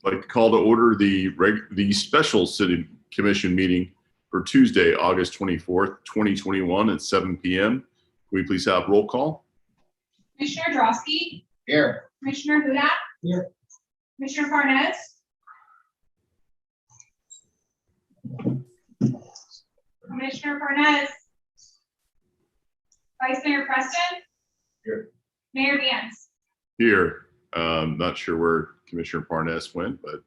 I'd like to call to order the special city commission meeting for Tuesday, August 24th, 2021 at 7 p.m. Can we please have roll call? Commissioner Drosky? Here. Commissioner Hudak? Here. Commissioner Parnes? Commissioner Parnes? Vice Mayor Preston? Here. Mayor Vance? Here. Not sure where Commissioner Parnes went, but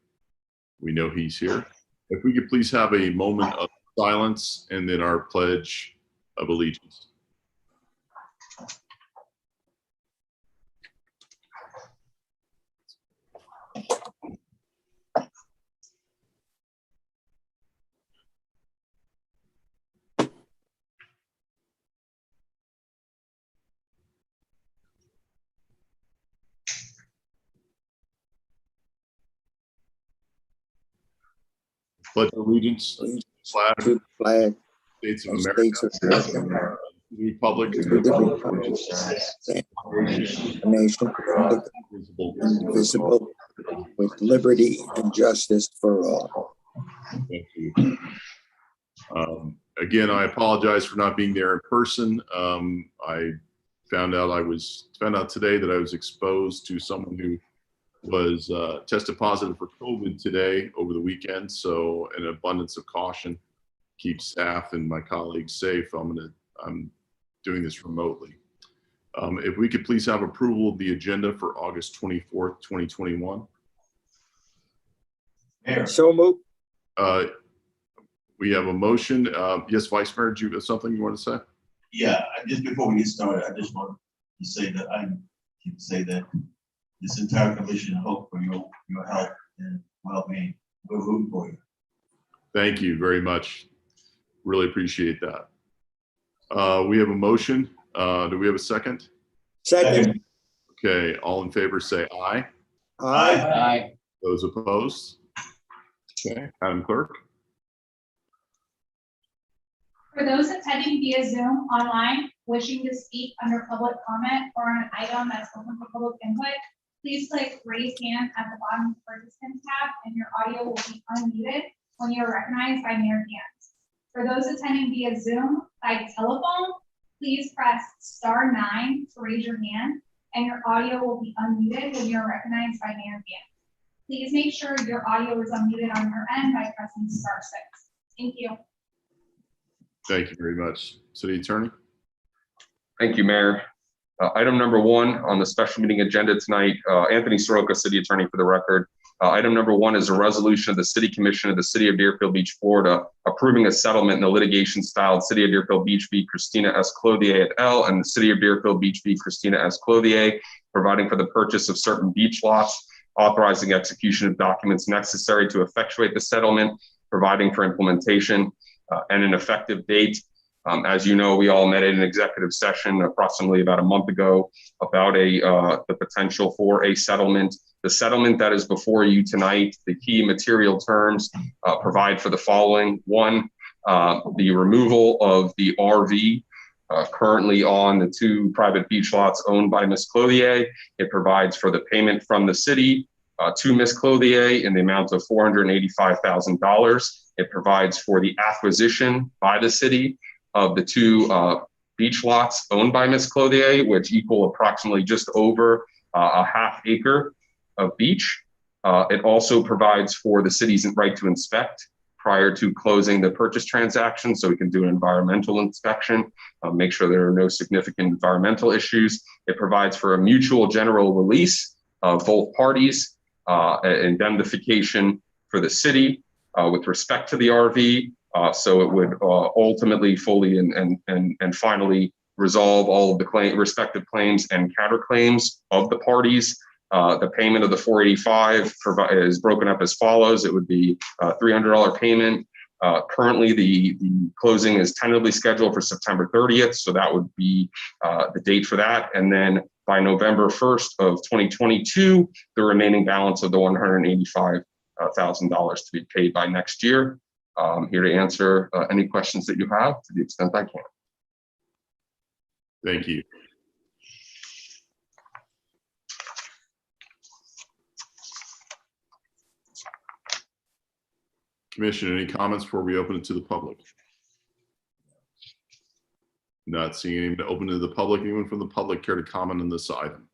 we know he's here. If we could please have a moment of silence and then our pledge of allegiance. Pledge allegiance to the flag, States of America, the Republic, a nation indivisible, with liberty and justice for all. Thank you. Again, I apologize for not being there in person. I found out today that I was exposed to someone who was tested positive for COVID today over the weekend. So, an abundance of caution, keep staff and my colleagues safe. I'm doing this remotely. If we could please have approval of the agenda for August 24th, 2021. Mayor. So moved. We have a motion. Yes, Vice Mayor, do you have something you want to say? Yeah, just before we get started, I just want to say that this entire commission hope for your health and well-being. We're rooting for you. Thank you very much. Really appreciate that. We have a motion. Do we have a second? Second. Okay, all in favor say aye. Aye. Aye. Those opposed? Okay, Madam Clerk. For those attending via Zoom online, wishing to speak under public comment or on an item that's open for public input, please click raise hand at the bottom of the participants tab and your audio will be unmuted when you're recognized by Mayor Vance. For those attending via Zoom by telephone, please press *9 to raise your hand and your audio will be unmuted when you're recognized by Mayor Vance. Please make sure your audio is unmuted on your end by pressing *6. Thank you. Thank you very much. City Attorney. Thank you, Mayor. Item number 1 on the special meeting agenda tonight, Anthony Soroka, City Attorney for the record. Item number 1 is a resolution of the City Commission of the City of Deerfield Beach, Florida, approving a settlement in the litigation-styled City of Deerfield Beach v. Christina S. Clothier et al. And the City of Deerfield Beach v. Christina S. Clothier, providing for the purchase of certain beach lots, authorizing execution of documents necessary to effectuate the settlement, providing for implementation, and an effective date. As you know, we all met in an executive session approximately about a month ago about the potential for a settlement. The settlement that is before you tonight, the key material terms provide for the following. 1, the removal of the RV currently on the 2 private beach lots owned by Ms. Clothier. It provides for the payment from the city to Ms. Clothier in the amount of $485,000. It provides for the acquisition by the city of the 2 beach lots owned by Ms. Clothier, which equal approximately just over a half acre of beach. It also provides for the city's right to inspect prior to closing the purchase transaction, so we can do an environmental inspection, make sure there are no significant environmental issues. It provides for a mutual general release of both parties, indemnification for the city with respect to the RV. So it would ultimately fully and finally resolve all of the respective claims and counterclaims of the parties. The payment of the $485 is broken up as follows. It would be a $300 payment. Currently, the closing is tentatively scheduled for September 30th, so that would be the date for that. And then by November 1st of 2022, the remaining balance of the $185,000 to be paid by next year. I'm here to answer any questions that you have to the extent I can. Thank you. Commission, any comments before we open it to the public? Not seeing anyone open to the public. Anyone from the public care to comment on this item?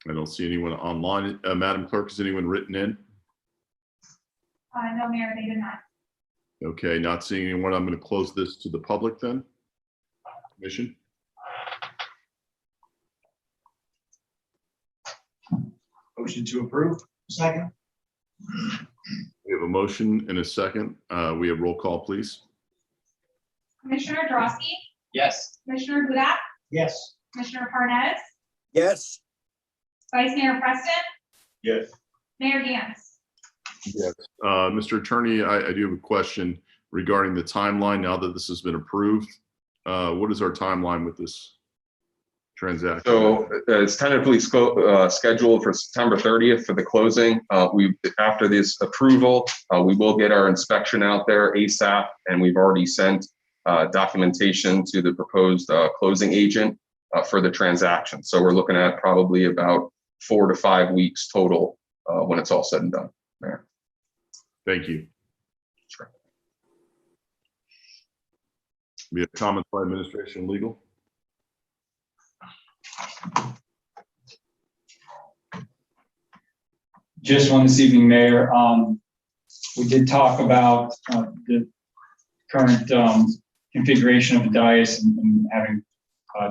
I don't see anyone online. Madam Clerk, is anyone written in? No, Mayor, they did not. Okay, not seeing anyone. I'm going to close this to the public then. Commission? Motion to approve. Second. We have a motion and a second. We have roll call, please. Commissioner Drosky, Yes. Commissioner Hudak, Yes. Commissioner Parnas, yes, Vice Mayor Preston, Yes. Mayor Gantz. Yes. Mr. Attorney, I do have a question regarding the timeline now that this has been approved. What is our timeline with this transaction? So it's tentatively scheduled for September 30th for the closing. After this approval, we will get our inspection out there ASAP, and we've already sent documentation to the proposed closing agent for the transaction. So we're looking at probably about 4 to 5 weeks total when it's all said and done. Mayor. Thank you. Sure. We have comments by administration and legal. Just one this evening, Mayor. We did talk about the current configuration of the dais and having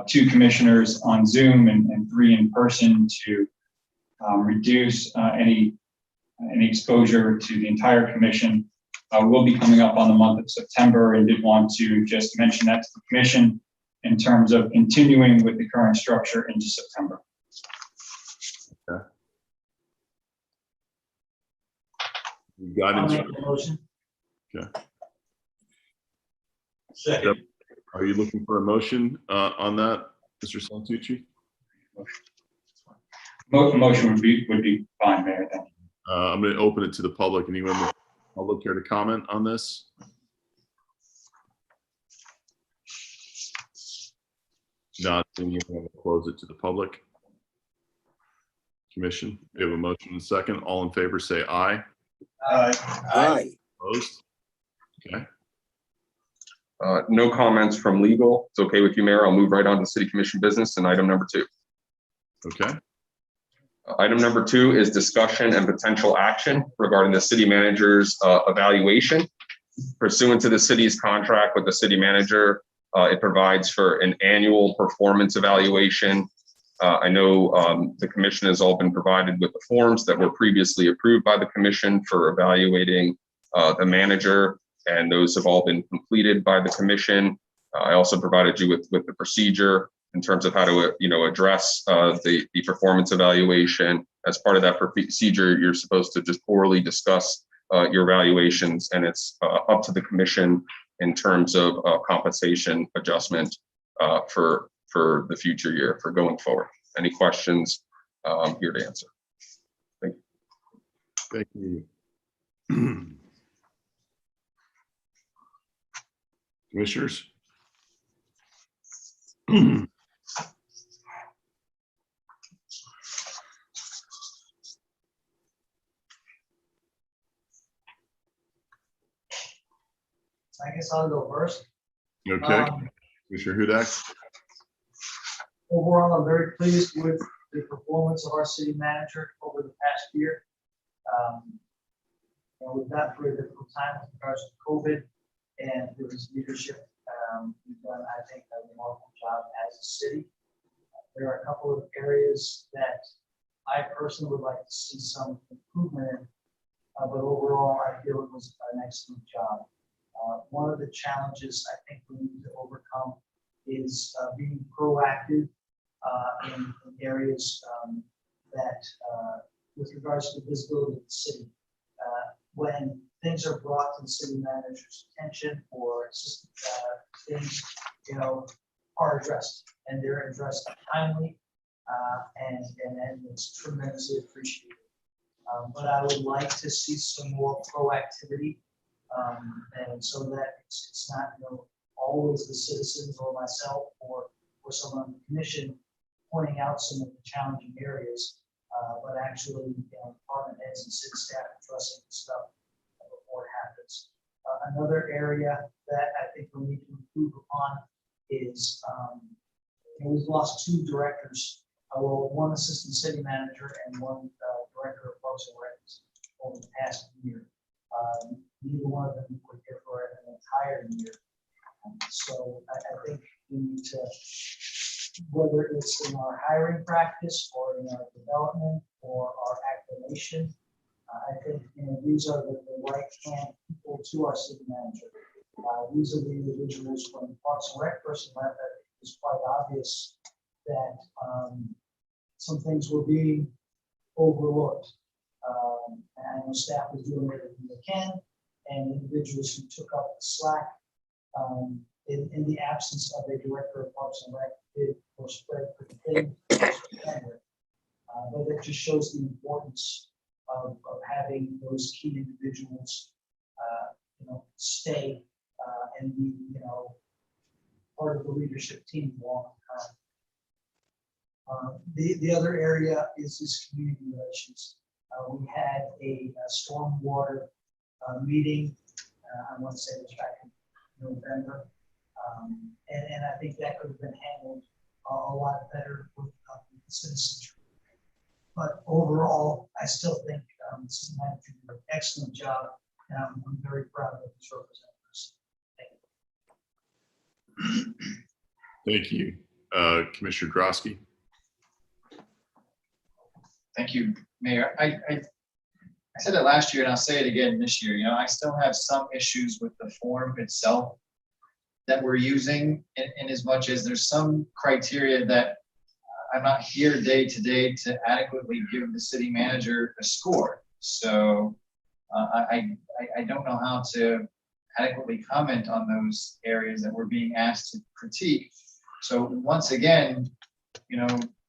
2 commissioners on Zoom and 3 in person to reduce any exposure to the entire commission. We'll be coming up on the month of September and did want to just mention that to the commission in terms of continuing with the current structure into September. Okay. Guidance. Motion. Okay. Second. Are you looking for a motion on that, Mr. Santucci? Motion would be fine, Mayor. Thank you. I'm going to open it to the public. Anyone in the public care to comment on this? Not seeing anyone, I'm going to close it to the public. Commission, we have a motion and a second. All in favor say aye. aye, Opposed? Okay. No comments from legal. It's okay with you, Mayor. I'll move right on to City Commission business and item number 2. Okay. Item number 2 is discussion and potential action regarding the city manager's evaluation. Pursuant to the city's contract with the city manager, it provides for an annual performance evaluation. I know the commission has all been provided with the forms that were previously approved by the commission for evaluating the manager, and those have all been completed by the commission. I also provided you with the procedure in terms of how to address the performance evaluation. As part of that procedure, you're supposed to just orally discuss your evaluations, and it's up to the commission in terms of compensation adjustment for the future year, for going forward. Any questions? I'm here to answer. Thank you. Thank you. Commissioners? I guess I'll go first. Okay. Commissioner Hudak? Overall, I'm very pleased with the performance of our city manager over the past year. We've gone through a difficult time with regards to COVID and through his leadership. We've done, I think, a remarkable job as a city. There are a couple of areas that I personally would like to see some improvement in, but overall, I feel it was an excellent job. One of the challenges I think we need to overcome is being proactive in areas that, with regards to the visibility of the city. When things are brought to the city manager's attention or things, are addressed, and they're addressed timely, and it's tremendously appreciated. But I would like to see some more proactivity, and so that it's not always the citizens or myself or someone on the commission pointing out some of the challenging areas. but actually, department heads and city staff addressing the stuff before it happens. Another area that I think we need to improve upon is, we've lost 2 directors, well, 1 assistant city manager and 1 director of Parks and Rec over the past year. Neither one of them were here for an entire year. So I think we need to, whether it's in our hiring practice or in our development or our acclimation, I think these are the right-hand people to our city manager. These are the individuals when the Parks and Rec person left, that it was quite obvious that some things were being overlooked. And the staff was doing everything they can, and individuals who took up the slack in the absence of a director of Parks and Rec did or spread pretty thin. But that just shows the importance of having those key individuals, stay and be, part of the leadership team long term. The other area is community relations. We had a stormwater meeting. I want to say it was back in November, and I think that could have been handled a lot better with the citizens. But overall, I still think the city manager did an excellent job, and I'm very proud of his representatives. Thank you. Thank you. Commissioner Drosky. Thank you, Mayor. I said it last year and I'll say it again this year. I still have some issues with the form itself that we're using, in as much as there's some criteria that I'm not here day to day to adequately give the city manager a score. So I don't know how to adequately comment on those areas that we're being asked to critique. So once again,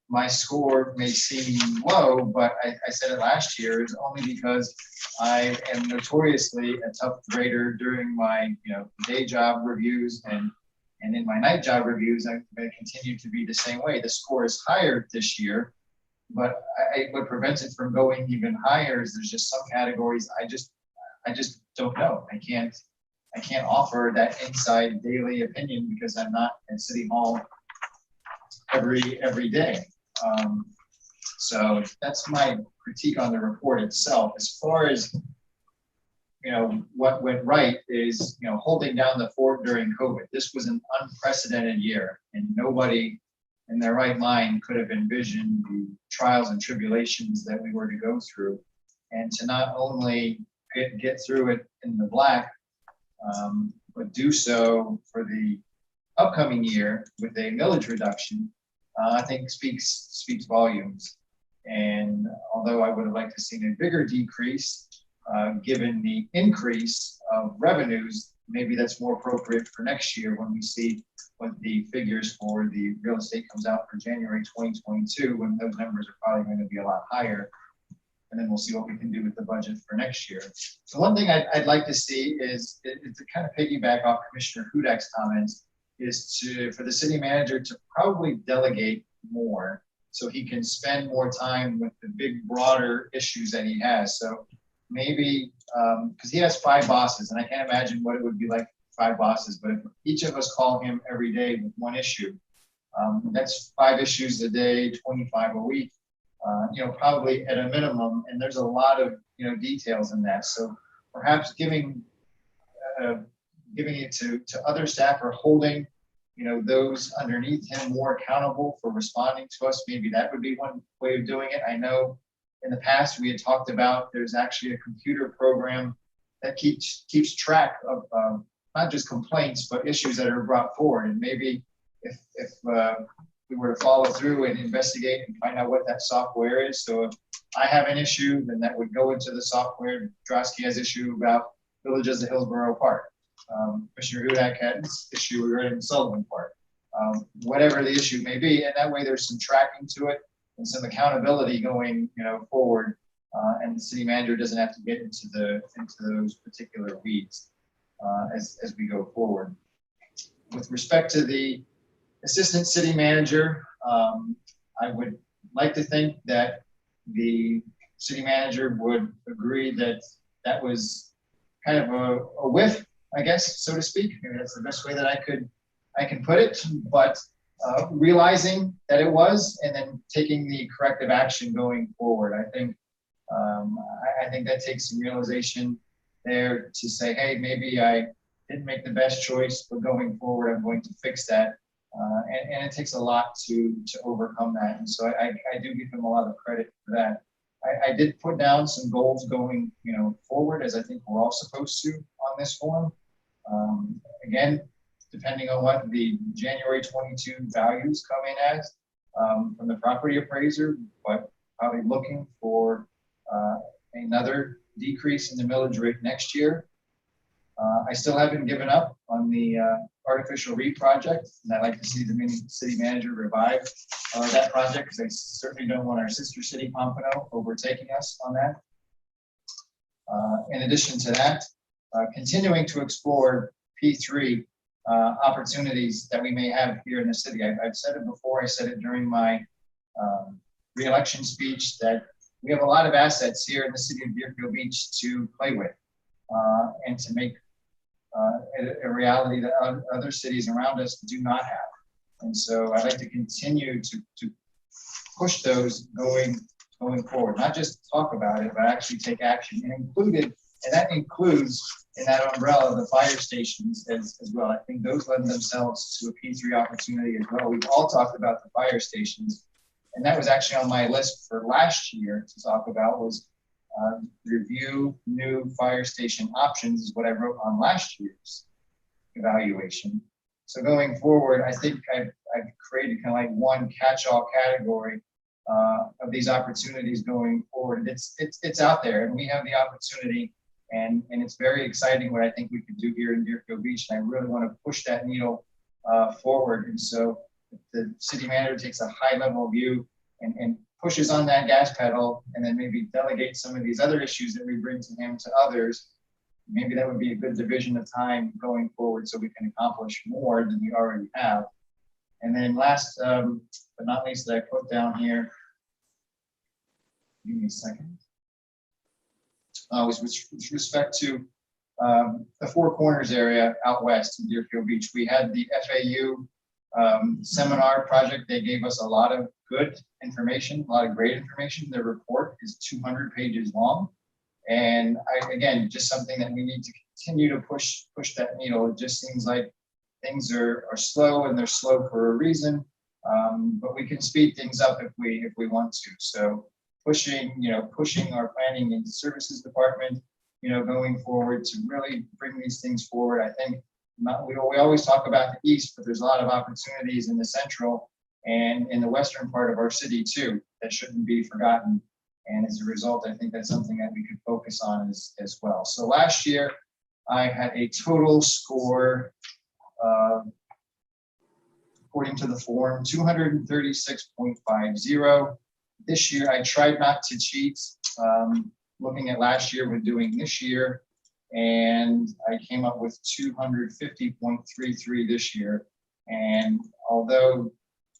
my score may seem low, but I said it last year is only because I am notoriously a tough grader during my day job reviews and in my night job reviews. I'm going to continue to be the same way. The score is higher this year, but what prevents it from going even higher is there's just some categories I just don't know. I can't offer that inside daily opinion because I'm not at City Hall every day. So that's my critique on the report itself. As far as what went right is holding down the fort during COVID. This was an unprecedented year, and nobody in their right mind could have envisioned the trials and tribulations that we were to go through, and to not only get through it in the black, but do so for the upcoming year with a millage reduction. I think speaks volumes. And although I would have liked to see a bigger decrease, given the increase of revenues, maybe that's more appropriate for next year when we see what the figures for the real estate comes out for January 2022, when those numbers are probably going to be a lot higher. And then we'll see what we can do with the budget for next year. So one thing I'd like to see is to kind of piggyback off Commissioner Hudak's comments, is for the city manager to probably delegate more so he can spend more time with the big broader issues that he has. So maybe, because he has 5 bosses, and I can't imagine what it would be like 5 bosses, but if each of us call him every day with 1 issue, that's 5 issues a day, 25 a week, probably at a minimum, and there's a lot of details in that. So perhaps giving it to other staff, or holding those underneath him more accountable for responding to us. Maybe that would be one way of doing it. I know in the past we had talked about there's actually a computer program that keeps track of not just complaints but issues that are brought forward. And maybe if we were to follow through and investigate and find out what that software is. So if I have an issue, then that would go into the software. Drosky has issue about Villages of Hillsborough Park. Commissioner Hudak had this issue regarding Sullivan Park. Whatever the issue may be, and that way there's some tracking to it and some accountability going forward, and the city manager doesn't have to get into those particular weeds as we go forward. With respect to the assistant city manager, I would like to think that the city manager would agree that that was kind of a whiff, I guess, so to speak. Maybe that's the best way that I can put it, but realizing that it was, and then taking the corrective action going forward. I think that takes some realization there to say, hey, maybe I didn't make the best choice, but going forward, I'm going to fix that. And it takes a lot to overcome that. And so I do give him a lot of credit for that. I did put down some goals going, forward, as I think we're all supposed to on this form. Again, depending on what the January 22 values come in as from the property appraiser, but probably looking for another decrease in the millage rate next year. I still haven't given up on the artificial reef project, and I'd like to see the city manager revive that project, because I certainly don't want our sister city Pompano overtaking us on that. In addition to that, continuing to explore P3 opportunities that we may have here in the city. I've said it before. I said it during my re-election speech that we have a lot of assets here in the city of Deerfield Beach to play with and to make a reality that other cities around us do not have. And so I'd like to continue to push those going forward, not just talk about it, but actually take action, and that includes in that umbrella the fire stations as well. I think those lend themselves to a P3 opportunity as well. We've all talked about the fire stations, and that was actually on my list for last year to talk about, was review new fire station options, is what I wrote on last year's evaluation. So going forward, I think I've created kind of like one catch-all category of these opportunities going forward. It's out there, and we have the opportunity, and it's very exciting what I think we could do here in Deerfield Beach, and I really want to push that needle forward. And so if the city manager takes a high-level view and pushes on that gas pedal, and then maybe delegate some of these other issues that we bring to him to others, maybe that would be a good division of time going forward so we can accomplish more than we already have. And then last but not least, that I put down here, give me a second, was with respect to the Four Corners area out west in Deerfield Beach. We had the FAU seminar project. They gave us a lot of good information, a lot of great information. Their report is 200 pages long. And again, just something that we need to continue to push that needle. It just seems like things are slow, and they're slow for a reason. But we can speed things up if we want to. So pushing our planning and services department, going forward to really bring these things forward. I think we always talk about the east, but there's a lot of opportunities in the central and in the western part of our city too that shouldn't be forgotten. And as a result, I think that's something that we could focus on as well. So last year, I had a total score, according to the form, 236.50. This year, I tried not to cheat, looking at last year when doing this year, and I came up with 250.33 this year. And although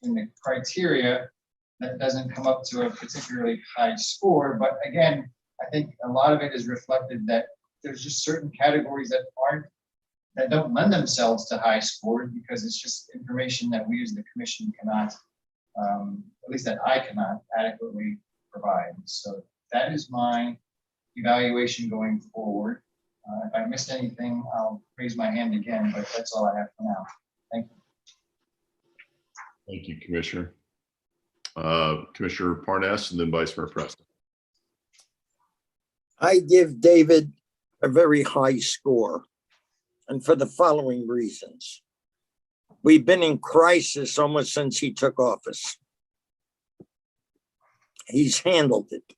in the criteria, that doesn't come up to a particularly high score, but again, I think a lot of it is reflected that there's just certain categories that don't lend themselves to high scores, because it's just information that we as the commission cannot, at least that I cannot adequately provide. So that is my evaluation going forward. If I missed anything, I'll raise my hand again, but that's all I have for now. Thank you. Thank you, Commissioner. Commissioner Parnas, and then Vice Mayor Preston. I give David a very high score, and for the following reasons. We've been in crisis almost since he took office. He's handled it.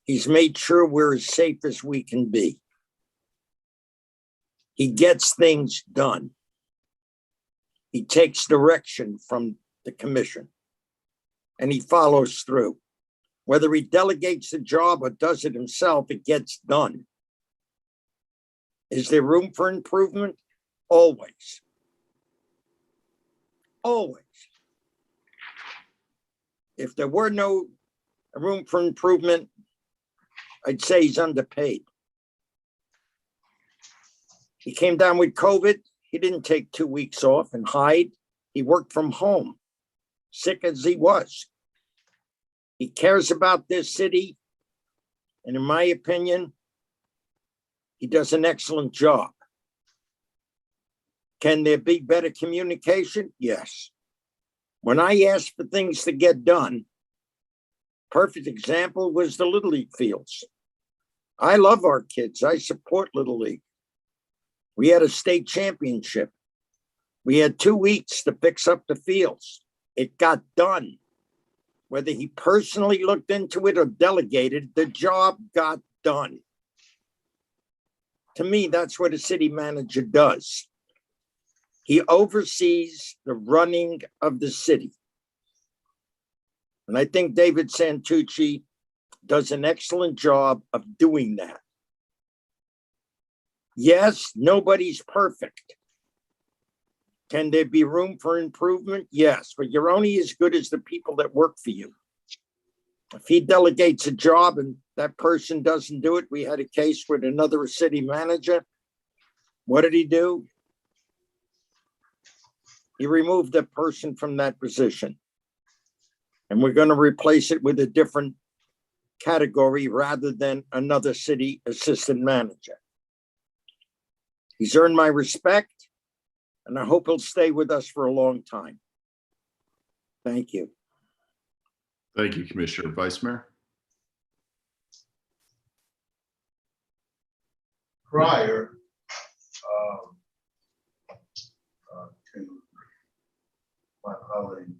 He's made sure we're as safe as we can be. He gets things done. He takes direction from the commission, and he follows through. Whether he delegates the job or does it himself, it gets done. Is there room for improvement? Always. Always. If there were no a room for improvement, I'd say he's underpaid. He came down with COVID. He didn't take 2 weeks off and hide. He worked from home, sick as he was. He cares about this city. And in my opinion, he does an excellent job. Can there be better communication? Yes. When I asked for things to get done, perfect example was the Little League fields. I love our kids. I support Little League. We had a state championship. We had 2 weeks to fix up the fields. It got done. Whether he personally looked into it or delegated, the job got done. To me, that's what a city manager does. He oversees the running of the city. And I think David Santucci does an excellent job of doing that. Yes, nobody's perfect. Can there be room for improvement? Yes, but you're only as good as the people that work for you. If he delegates a job and that person doesn't do it, we had a case with another city manager. What did he do? He removed that person from that position. And we're going to replace it with a different category rather than another city assistant manager. He's earned my respect, and I hope he'll stay with us for a long time. Thank you. Thank you, Commissioner. Vice Mayor? Prior to my colleague,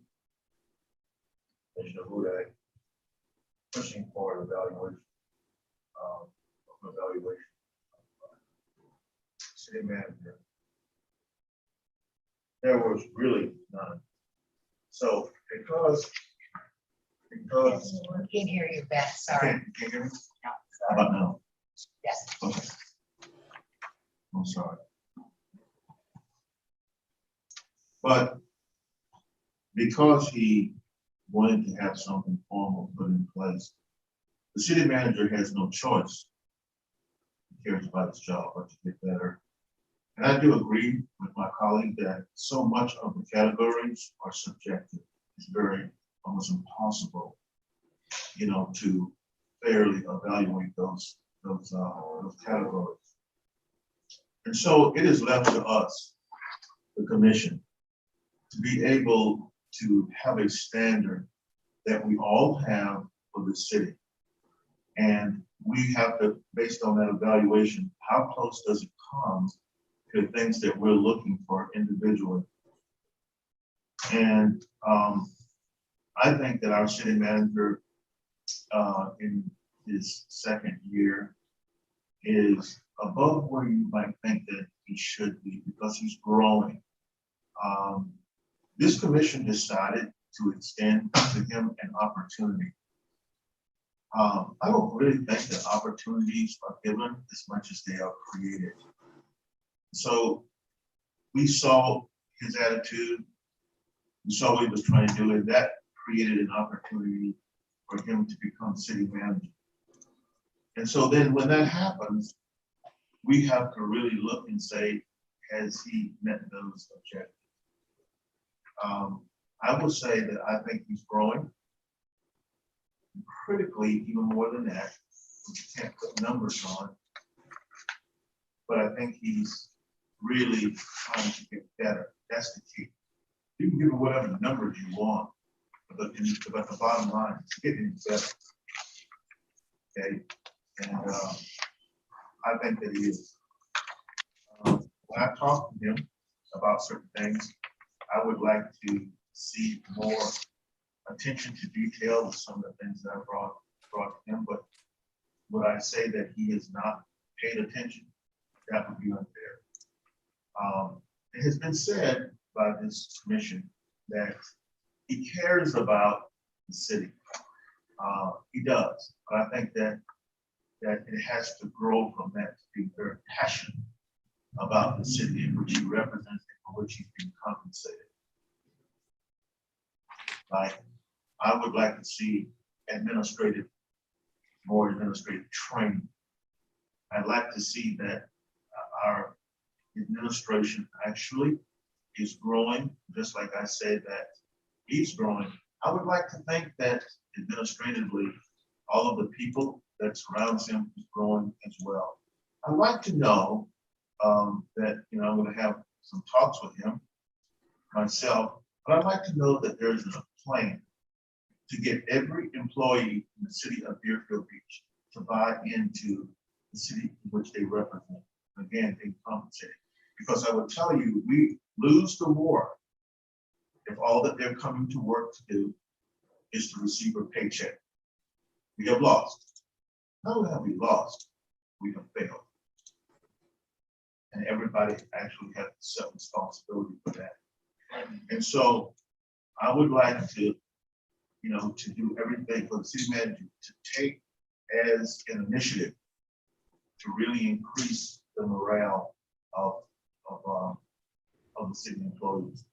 Commissioner Hudak, pushing for an evaluation of city manager, there was really none. So because We can't hear you, Beth, sorry. can you hear me? How about now? Yes. Okay. I'm sorry. But because he wanted to have something formal put in place, the city manager has no choice. He cares about his job or to get better. And I do agree with my colleague that so much of the categories are subjective. It's very almost impossible, to fairly evaluate those categories. And so it is left to us, the commission, to be able to have a standard that we all have for the city. And we have to, based on that evaluation, how close does it come to things that we're looking for individually? And I think that our city manager in his second year is above where you might think that he should be because he's growing. This commission decided to extend to him an opportunity. I don't really think that opportunities are given as much as they are created. So we saw his attitude, we saw what he was trying to do, and that created an opportunity for him to become city manager. And so then when that happens, we have to really look and say, has he met those objectives? I will say that I think he's growing. Critically, even more than that, which you can't put numbers on, but I think he's really trying to get better. That's the key. You can give him whatever numbers you want, but the bottom line is getting better. Okay, and I think that he is. When I talk to him about certain things, I would like to see more attention to detail with some of the things that I brought to him, but would I say that he has not paid attention? That would be unfair. It has been said by this commission that he cares about the city. He does, but I think that it has to grow from that to be very passionate about the city in which he represents and for which he's being compensated. Like, I would like to see more administrative training. I'd like to see that our administration actually is growing, just like I said that he's growing. I would like to think that administratively, all of the people that surrounds him is growing as well. I'd like to know that, you know, I'm going to have some talks with him myself, but I'd like to know that there's a plan to get every employee in the city of Deerfield Beach to buy into the city in which they represent. Again, being compensated. Because I would tell you, we lose the war if all that they're coming to work to do is to receive a paycheck. We have lost. Not only have we lost, we have failed. And everybody actually has self responsibility for that. And so I would like to, you know, to do everything for the city manager to take as an initiative to really increase the morale of the city employees.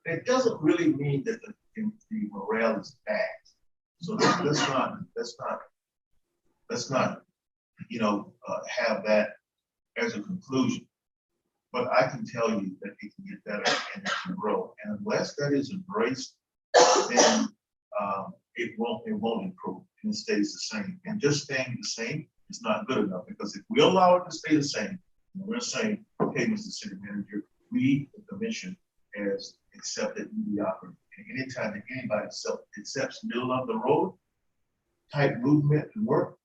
It doesn't really mean that the morale is bad. So let's not, you know, have that as a conclusion. But I can tell you that it can get better and it can grow. And unless that is embraced, then it won't improve and it stays the same. And just staying the same is not good enough, because if we allow it to stay the same, we're saying, okay, Mr. City Manager, we, the commission, has accepted mediocrity. And anytime that anybody accepts middle of the road type movement and work,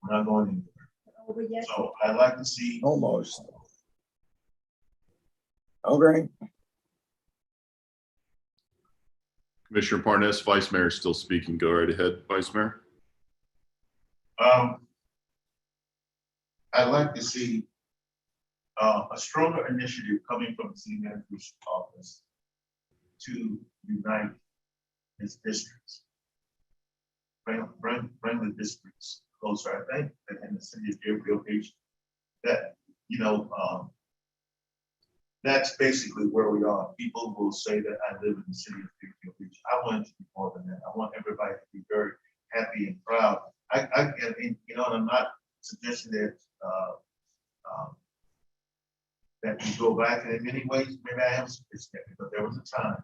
we're not going anywhere. So I'd like to see. Almost. Okay. Commissioner Parnas, Vice Mayor is still speaking. Go right ahead, Vice Mayor. I'd like to see a stronger initiative coming from the city manager's office to unite his districts. Bring the districts closer. I think that in the city of Deerfield Beach, that, you know, that's basically where we are. People will say that I live in the city of Deerfield Beach. I want it to be more than that. I want everybody to be very happy and proud. And, you know, and I'm not suggesting that that we go back, and in many ways, maybe I am suggesting that, but there was a time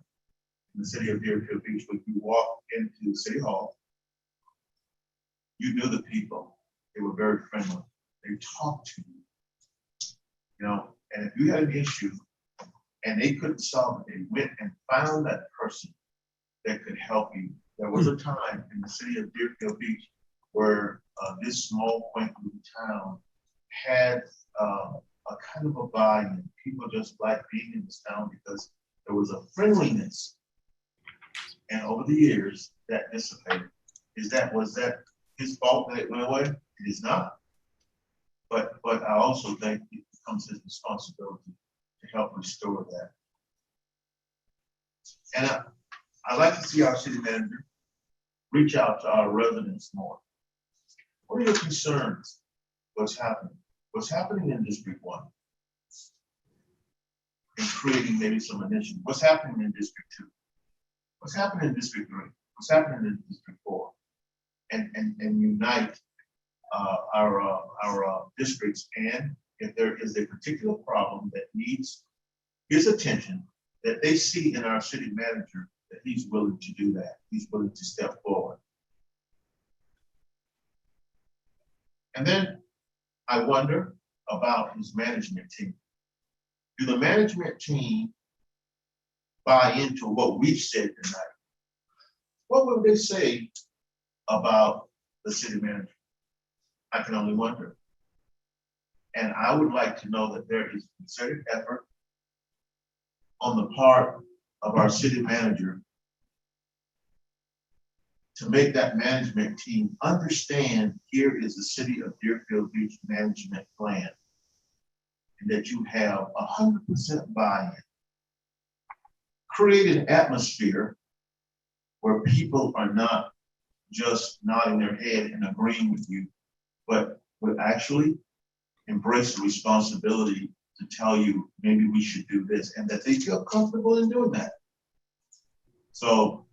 in the city of Deerfield Beach when you walked into City Hall, you knew the people. They were very friendly. They talked to you, you know, and if you had an issue and they couldn't solve it, they went and found that person that could help you. There was a time in the city of Deerfield Beach where this small, quaint little town had a kind of a vibe. People just liked being in this town because there was a friendliness. And over the years, that dissipated. Was that his fault that it went away? It is not. But I also think it becomes his responsibility to help restore that. And I'd like to see our city manager reach out to our residents more. What are your concerns? What's happening? What's happening in District 1? And creating maybe some initiative. What's happening in District 2? What's happening in District 3? What's happening in District 4? And unite our districts. And if there is a particular problem that needs his attention, that they see in our city manager, that he's willing to do that. He's willing to step forward. And then I wonder about his management team. Do the management team buy into what we've said tonight? What would they say about the city manager? I can only wonder. And I would like to know that there is concerted effort on the part of our city manager to make that management team understand here is the city of Deerfield Beach management plan, and that you have 100% buy-in. Create an atmosphere where people are not just nodding their head and agreeing with you, but would actually embrace the responsibility to tell you maybe we should do this, and that they feel comfortable in doing that. So,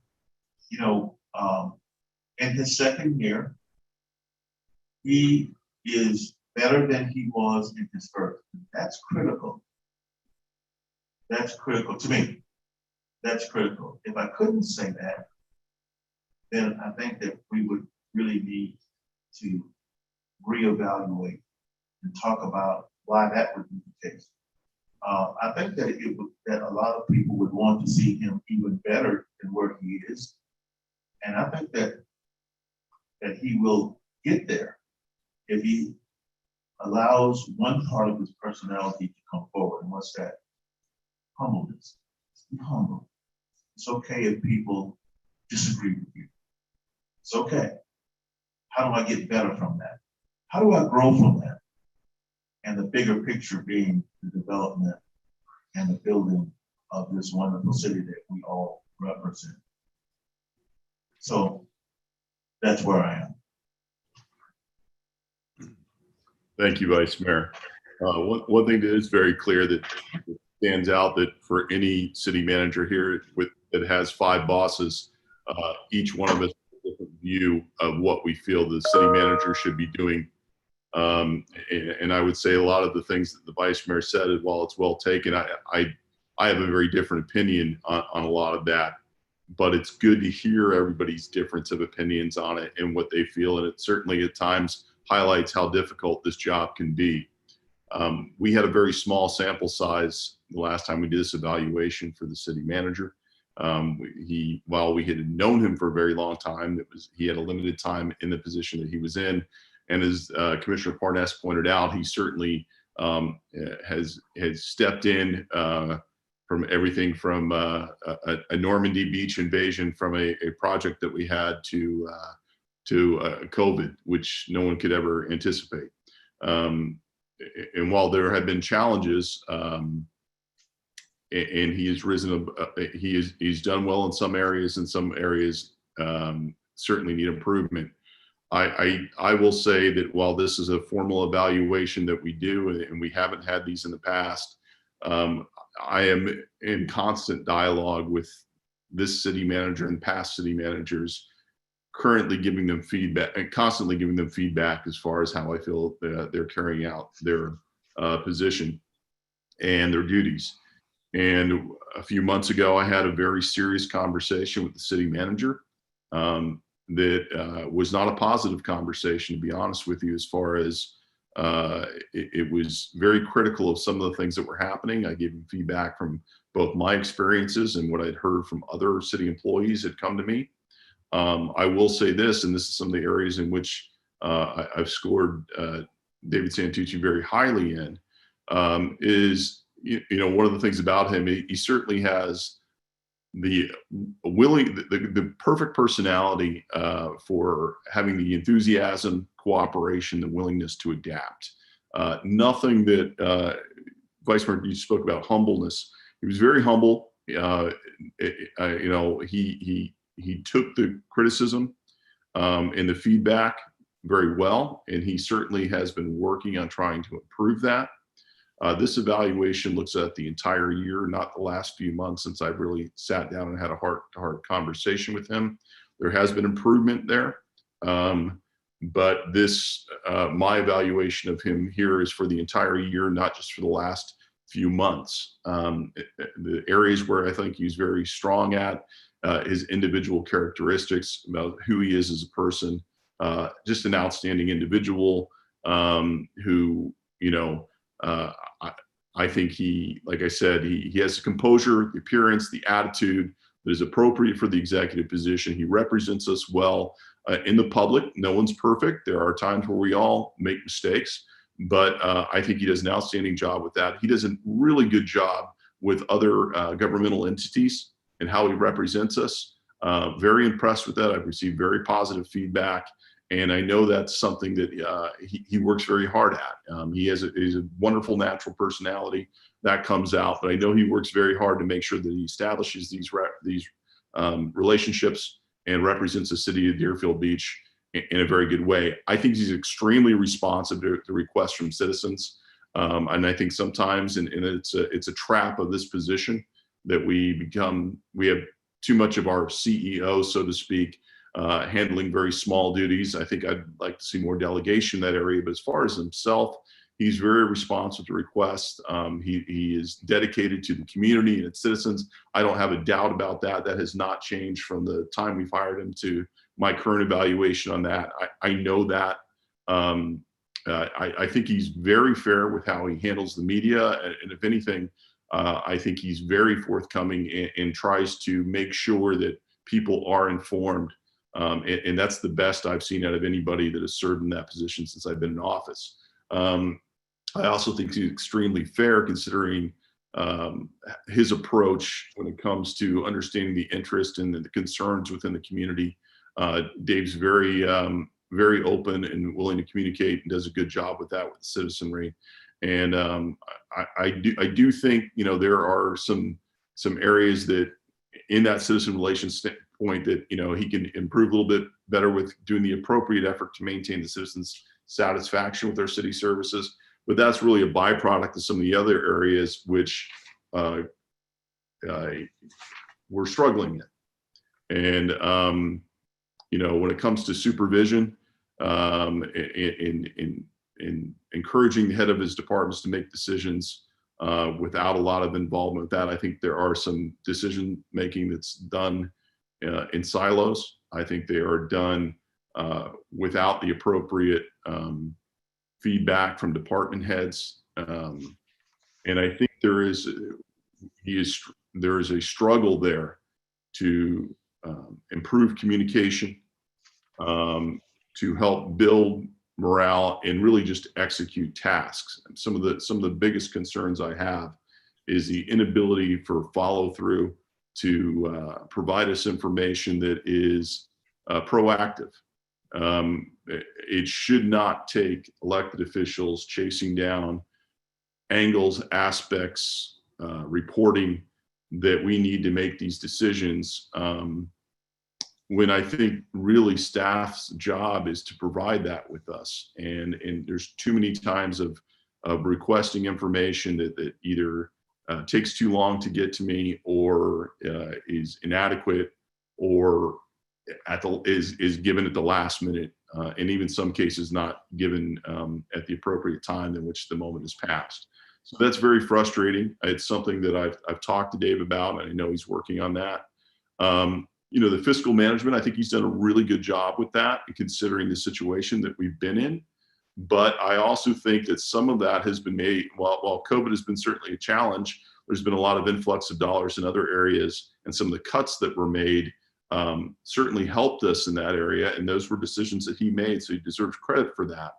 you know, in his second year, he is better than he was in his first. That's critical. That's critical to me. That's critical. If I couldn't say that, then I think that we would really need to reevaluate and talk about why that would be the case. I think that that a lot of people would want to see him even better than where he is, and I think that he will get there if he allows one part of his personality to come forward. And what's that? Humbleness. Be humble. It's okay if people disagree with you. It's okay. How do I get better from that? How do I grow from that? And the bigger picture being the development and the building of this wonderful city that we all represent. So that's where I am. Thank you, Vice Mayor. One thing that is very clear that stands out, that for any city manager here that has 5 bosses, each one of us has a different view of what we feel the city manager should be doing. And I would say a lot of the things that the Vice Mayor said, while it's well taken, I have a very different opinion on a lot of that. But it's good to hear everybody's difference of opinions on it and what they feel. And it certainly at times highlights how difficult this job can be. We had a very small sample size the last time we did this evaluation for the city manager. While we had known him for a very long time, he had a limited time in the position that he was in. And as Commissioner Parnas pointed out, he certainly has stepped in from everything from a Normandy Beach invasion from a project that we had to COVID, which no one could ever anticipate. And while there have been challenges, and he has risen, he's done well in some areas, and some areas certainly need improvement. I will say that while this is a formal evaluation that we do, and we haven't had these in the past, I am in constant dialogue with this city manager and past city managers, currently giving them feedback and constantly giving them feedback as far as how I feel they're carrying out their position and their duties. And a few months ago, I had a very serious conversation with the city manager that was not a positive conversation, to be honest with you, as far as it was very critical of some of the things that were happening. I gave him feedback from both my experiences and what I'd heard from other city employees that come to me. I will say this, and this is some of the areas in which I've scored David Santucci very highly in, is, one of the things about him, he certainly has the perfect personality for having the enthusiasm, cooperation, the willingness to adapt. Nothing that Vice Mayor, you spoke about humbleness. He was very humble. He took the criticism and the feedback very well, and he certainly has been working on trying to improve that. This evaluation looks at the entire year, not the last few months, since I've really sat down and had a heart-to-heart conversation with him. There has been improvement there, but my evaluation of him here is for the entire year, not just for the last few months. The areas where I think he's very strong at, his individual characteristics, about who he is as a person, just an outstanding individual who, I think like I said, he has the composure, the appearance, the attitude that is appropriate for the executive position. He represents us well in the public. No one's perfect. There are times where we all make mistakes, but I think he does an outstanding job with that. He does a really good job with other governmental entities and how he represents us. Very impressed with that. I've received very positive feedback. And I know that's something that he works very hard at. He has a wonderful natural personality that comes out, but I know he works very hard to make sure that he establishes these relationships and represents the city of Deerfield Beach in a very good way. I think he's extremely responsive to requests from citizens. And I think sometimes, and it's a trap of this position, that we have too much of our CEO, so to speak, handling very small duties. I think I'd like to see more delegation in that area. But as far as himself, he's very responsive to requests. He is dedicated to the community and its citizens. I don't have a doubt about that. That has not changed from the time we've hired him to my current evaluation on that. I know that. I think he's very fair with how he handles the media. And if anything, I think he's very forthcoming and tries to make sure that people are informed. And that's the best I've seen out of anybody that has served in that position since I've been in office. I also think he's extremely fair considering his approach when it comes to understanding the interest and the concerns within the community. Dave's very open and willing to communicate and does a good job with that with the citizenry. And I do think, you know, there are some areas that in that citizen relations standpoint that, you know, he can improve a little bit better with doing the appropriate effort to maintain the citizens' satisfaction with their city services. But that's really a byproduct of some of the other areas which we're struggling in. And, you know, when it comes to supervision, in encouraging the head of his departments to make decisions without a lot of involvement with that, I think there are some decision making that's done in silos. I think they are done without the appropriate feedback from department heads. And I think there is a struggle there to improve communication, to help build morale and really just execute tasks. And some of the biggest concerns I have is the inability for follow through to provide us information that is proactive. It should not take elected officials chasing down angles, aspects, reporting that we need to make these decisions. When I think really staff's job is to provide that with us. And there's too many times of requesting information that either takes too long to get to me or is inadequate or is given at the last minute, and even some cases not given at the appropriate time in which the moment has passed. So that's very frustrating. It's something that I've talked to Dave about, and I know he's working on that. You know, the fiscal management, I think he's done a really good job with that, considering the situation that we've been in. But I also think that some of that has been made, while COVID has been certainly a challenge, there's been a lot of influx of dollars in other areas, and some of the cuts that were made certainly helped us in that area, and those were decisions that he made, so he deserves credit for that.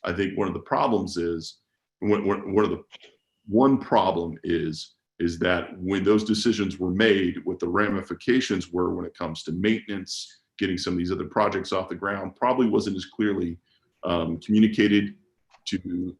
I think one of the problems is, one problem is that when those decisions were made, what the ramifications were when it comes to maintenance, getting some of these other projects off the ground, probably wasn't as clearly communicated to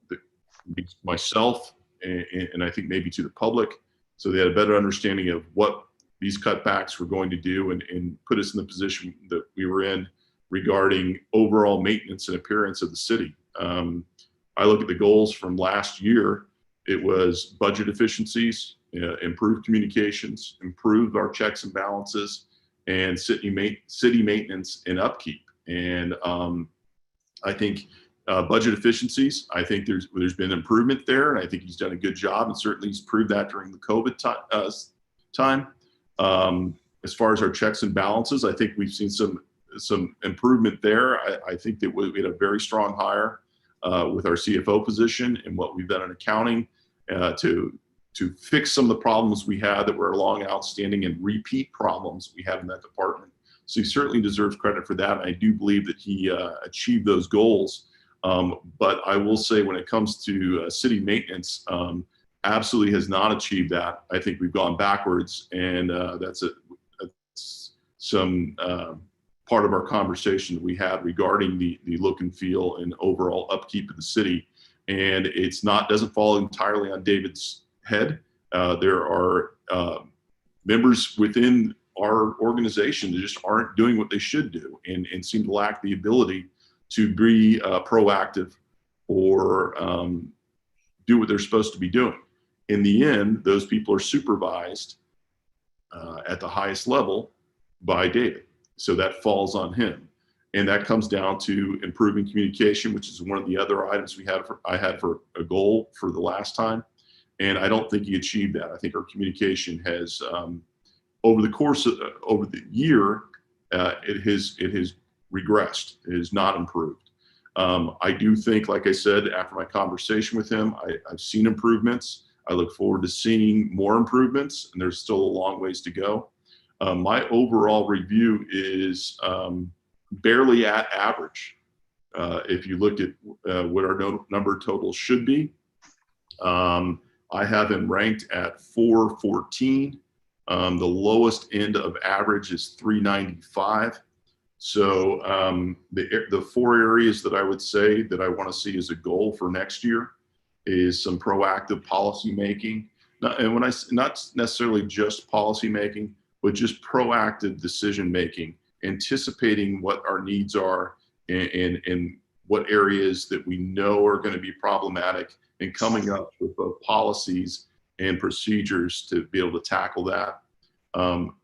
myself and I think maybe to the public, so they had a better understanding of what these cutbacks were going to do and put us in the position that we were in regarding overall maintenance and appearance of the city. I look at the goals from last year. It was budget efficiencies, improved communications, improved our checks and balances, and city maintenance and upkeep. And I think budget efficiencies, I think there's been improvement there, and I think he's done a good job, and certainly he's proved that during the COVID time. As far as our checks and balances, I think we've seen some improvement there. I think that we had a very strong hire with our CFO position and what we've done in accounting to fix some of the problems we had that were long outstanding and repeat problems we had in that department. So he certainly deserves credit for that. And I do believe that he achieved those goals. But I will say when it comes to city maintenance, absolutely has not achieved that. I think we've gone backwards, and that's some part of our conversation that we had regarding the look and feel and overall upkeep of the city. And doesn't fall entirely on David's head. There are members within our organization that just aren't doing what they should do and seem to lack the ability to be proactive or do what they're supposed to be doing. In the end, those people are supervised at the highest level by David. So that falls on him. And that comes down to improving communication, which is one of the other items I had for a goal for the last time. And I don't think he achieved that. I think our communication has, over the course of, over the year, it has regressed. It has not improved. I do think, like I said, after my conversation with him, I've seen improvements. I look forward to seeing more improvements, and there's still a long ways to go. My overall review is barely at average. If you look at what our number totals should be, I have him ranked at 414. The lowest end of average is 395. So the 4 areas that I would say that I want to see as a goal for next year is some proactive policy making. And when not necessarily just policy making, but just proactive decision making, anticipating what our needs are and what areas that we know are going to be problematic, and coming up with both policies and procedures to be able to tackle that.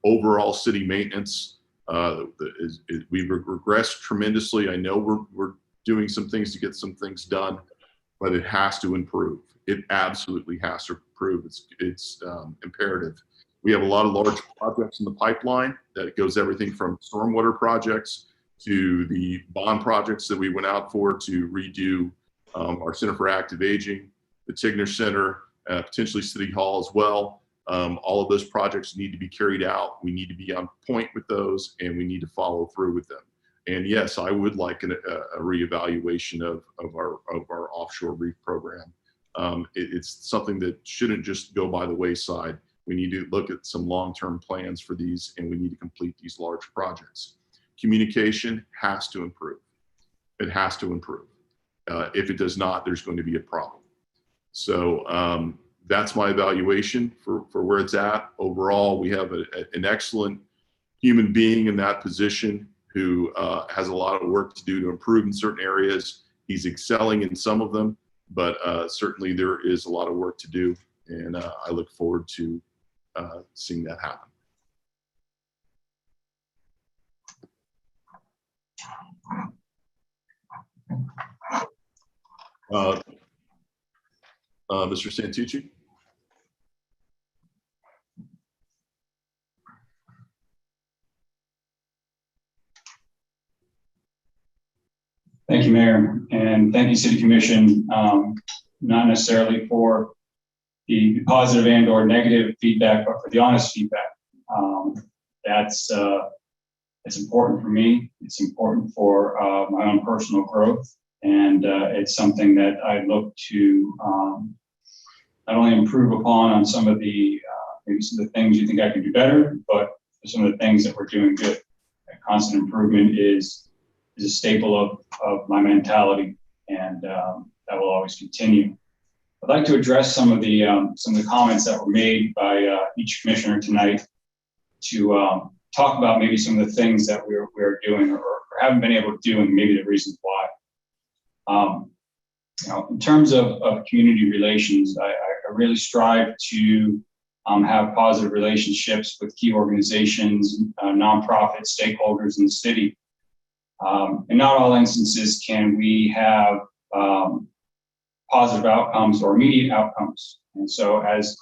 Overall city maintenance, we've regressed tremendously. I know we're doing some things to get some things done, but it has to improve. It absolutely has to improve. It's imperative. We have a lot of large projects in the pipeline that goes everything from stormwater projects to the bond projects that we went out for to redo our Center for Active Aging, the Tigner Center, potentially City Hall as well. All of those projects need to be carried out. We need to be on point with those, and we need to follow through with them. And yes, I would like a reevaluation of our offshore reef program. It's something that shouldn't just go by the wayside. We need to look at some long-term plans for these, and we need to complete these large projects. Communication has to improve. It has to improve. If it does not, there's going to be a problem. So that's my evaluation for where it's at. Overall, we have an excellent human being in that position who has a lot of work to do to improve in certain areas. He's excelling in some of them, but certainly there is a lot of work to do, and I look forward to seeing that happen. Mr. Santucci? Thank you, Mayor, and thank you, City Commission, not necessarily for the positive and or negative feedback, but for the honest feedback. It's important for me. It's important for my own personal growth, and it's something that I look to not only improve upon on some of the maybe some of the things you think I could do better, but some of the things that we're doing good. Constant improvement is a staple of my mentality, and that will always continue. I'd like to address some of the comments that were made by each commissioner tonight to talk about maybe some of the things that we're doing or haven't been able to do, and maybe the reasons why. In terms of community relations, I really strive to have positive relationships with key organizations, nonprofit stakeholders in the city. In not all instances can we have positive outcomes or immediate outcomes. And so, as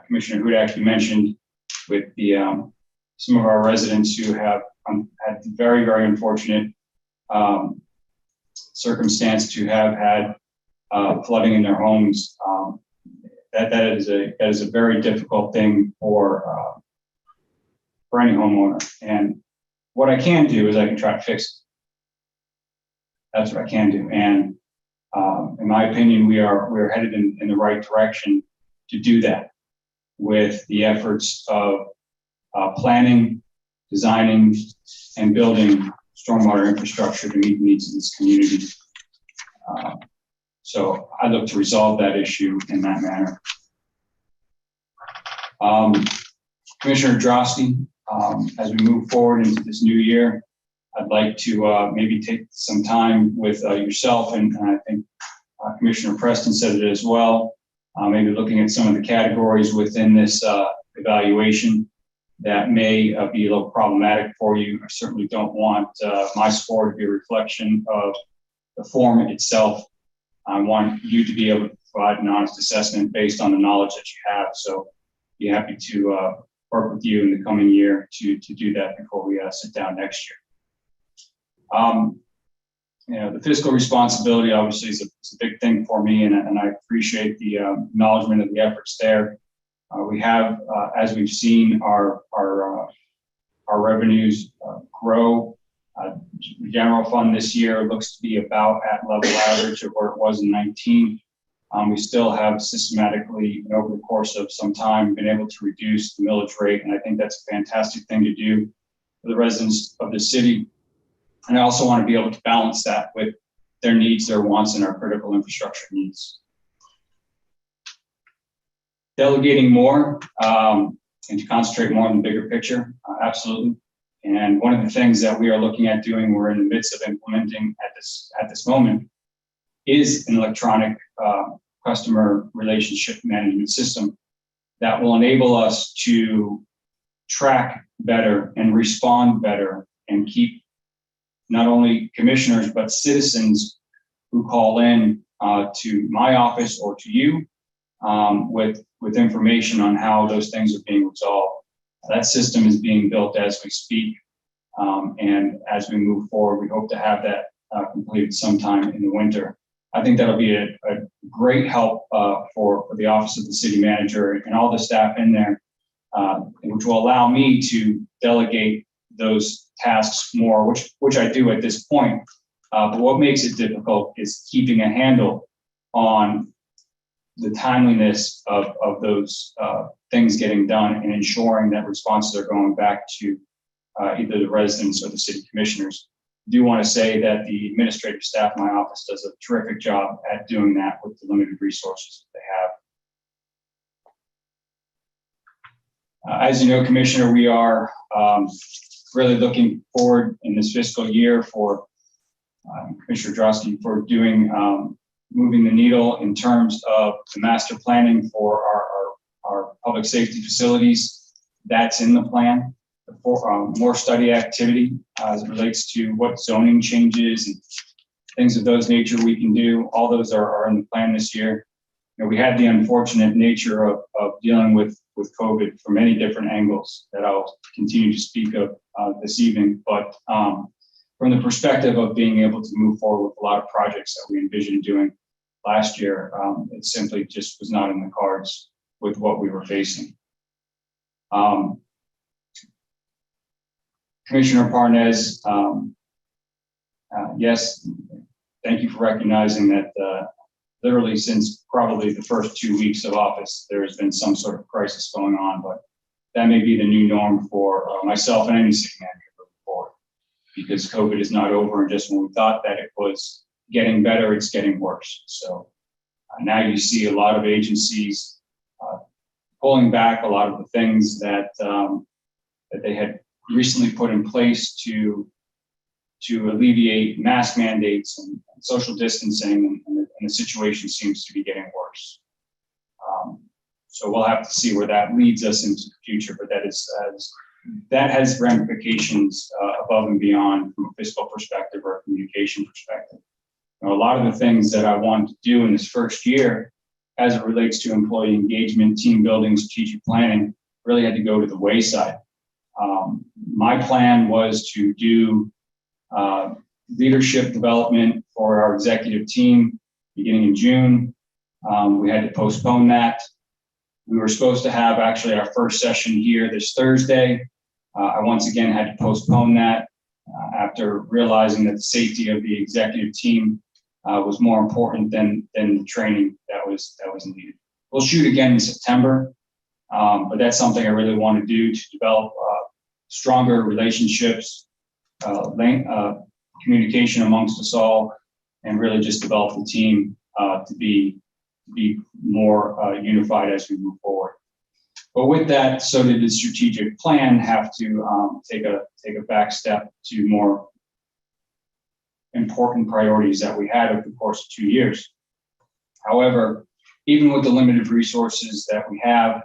Commissioner Hudak, you mentioned, with the some of our residents who have had the very, very unfortunate circumstance to have had flooding in their homes, that is a very difficult thing for any homeowner. And what I can do is I can try to fix it. That's what I can do. And in my opinion, we're headed in the right direction to do that with the efforts of planning, designing, and building stormwater infrastructure to meet the needs of this community. So I look to resolve that issue in that manner. Commissioner Drosky, as we move forward into this new year, I'd like to maybe take some time with yourself, and I think Commissioner Preston said it as well, maybe looking at some of the categories within this evaluation that may be a little problematic for you. I certainly don't want my score to be a reflection of the form itself. I want you to be able to provide an honest assessment based on the knowledge that you have. So be happy to work with you in the coming year to do that before we sit down next year. The fiscal responsibility obviously is a big thing for me, and I appreciate the acknowledgement of the efforts there. We have, as we've seen, our revenues grow. The general fund this year looks to be about at level average of where it was in 19. We still have systematically, over the course of some time, been able to reduce the millage rate, and I think that's a fantastic thing to do for the residents of the city. And I also want to be able to balance that with their needs, their wants, and our critical infrastructure needs. Delegating more and to concentrate more on the bigger picture, absolutely. And one of the things that we are looking at doing, we're in the midst of implementing at this moment, is an electronic customer relationship management system that will enable us to track better and respond better and keep not only commissioners but citizens who call in to my office or to you with information on how those things are being resolved. That system is being built as we speak, and as we move forward, we hope to have that completed sometime in the winter. I think that'll be a great help for the office of the city manager and all the staff in there, which will allow me to delegate those tasks more, which I do at this point. But what makes it difficult is keeping a handle on the timeliness of those things getting done and ensuring that responses are going back to either the residents or the city commissioners. I do want to say that the administrative staff in my office does a terrific job at doing that with the limited resources that they have. As you know, Commissioner, we are really looking forward in this fiscal year for Commissioner Drosky for doing moving the needle in terms of the master planning for our public safety facilities. That's in the plan. More study activity as it relates to what zoning changes and things of those nature we can do. All those are in the plan this year. We had the unfortunate nature of dealing with COVID from many different angles that I'll continue to speak of this evening. But from the perspective of being able to move forward with a lot of projects that we envisioned doing last year, it simply just was not in the cards with what we were facing. Commissioner Parnes, yes, thank you for recognizing that literally since probably the first 2 weeks of office, there has been some sort of crisis going on, but that may be the new norm for myself and any city manager moving forward, because COVID is not over, and just when we thought that it was getting better, it's getting worse. So now you see a lot of agencies pulling back a lot of the things that that they had recently put in place to alleviate mask mandates and social distancing, and the situation seems to be getting worse. So we'll have to see where that leads us into the future, but that has ramifications above and beyond from a fiscal perspective or a communication perspective. A lot of the things that I wanted to do in this first year as it relates to employee engagement, team building, strategic planning, really had to go to the wayside. My plan was to do leadership development for our executive team beginning in June. We had to postpone that. We were supposed to have actually our first session here this Thursday. I once again had to postpone that after realizing that the safety of the executive team was more important than the training that was needed. We'll shoot again in September, but that's something I really want to do to develop stronger relationships, communication amongst us all, and really just develop the team to be more unified as we move forward. But with that, so did the strategic plan have to take a back step to more important priorities that we had over the course of 2 years. However, even with the limited resources that we have,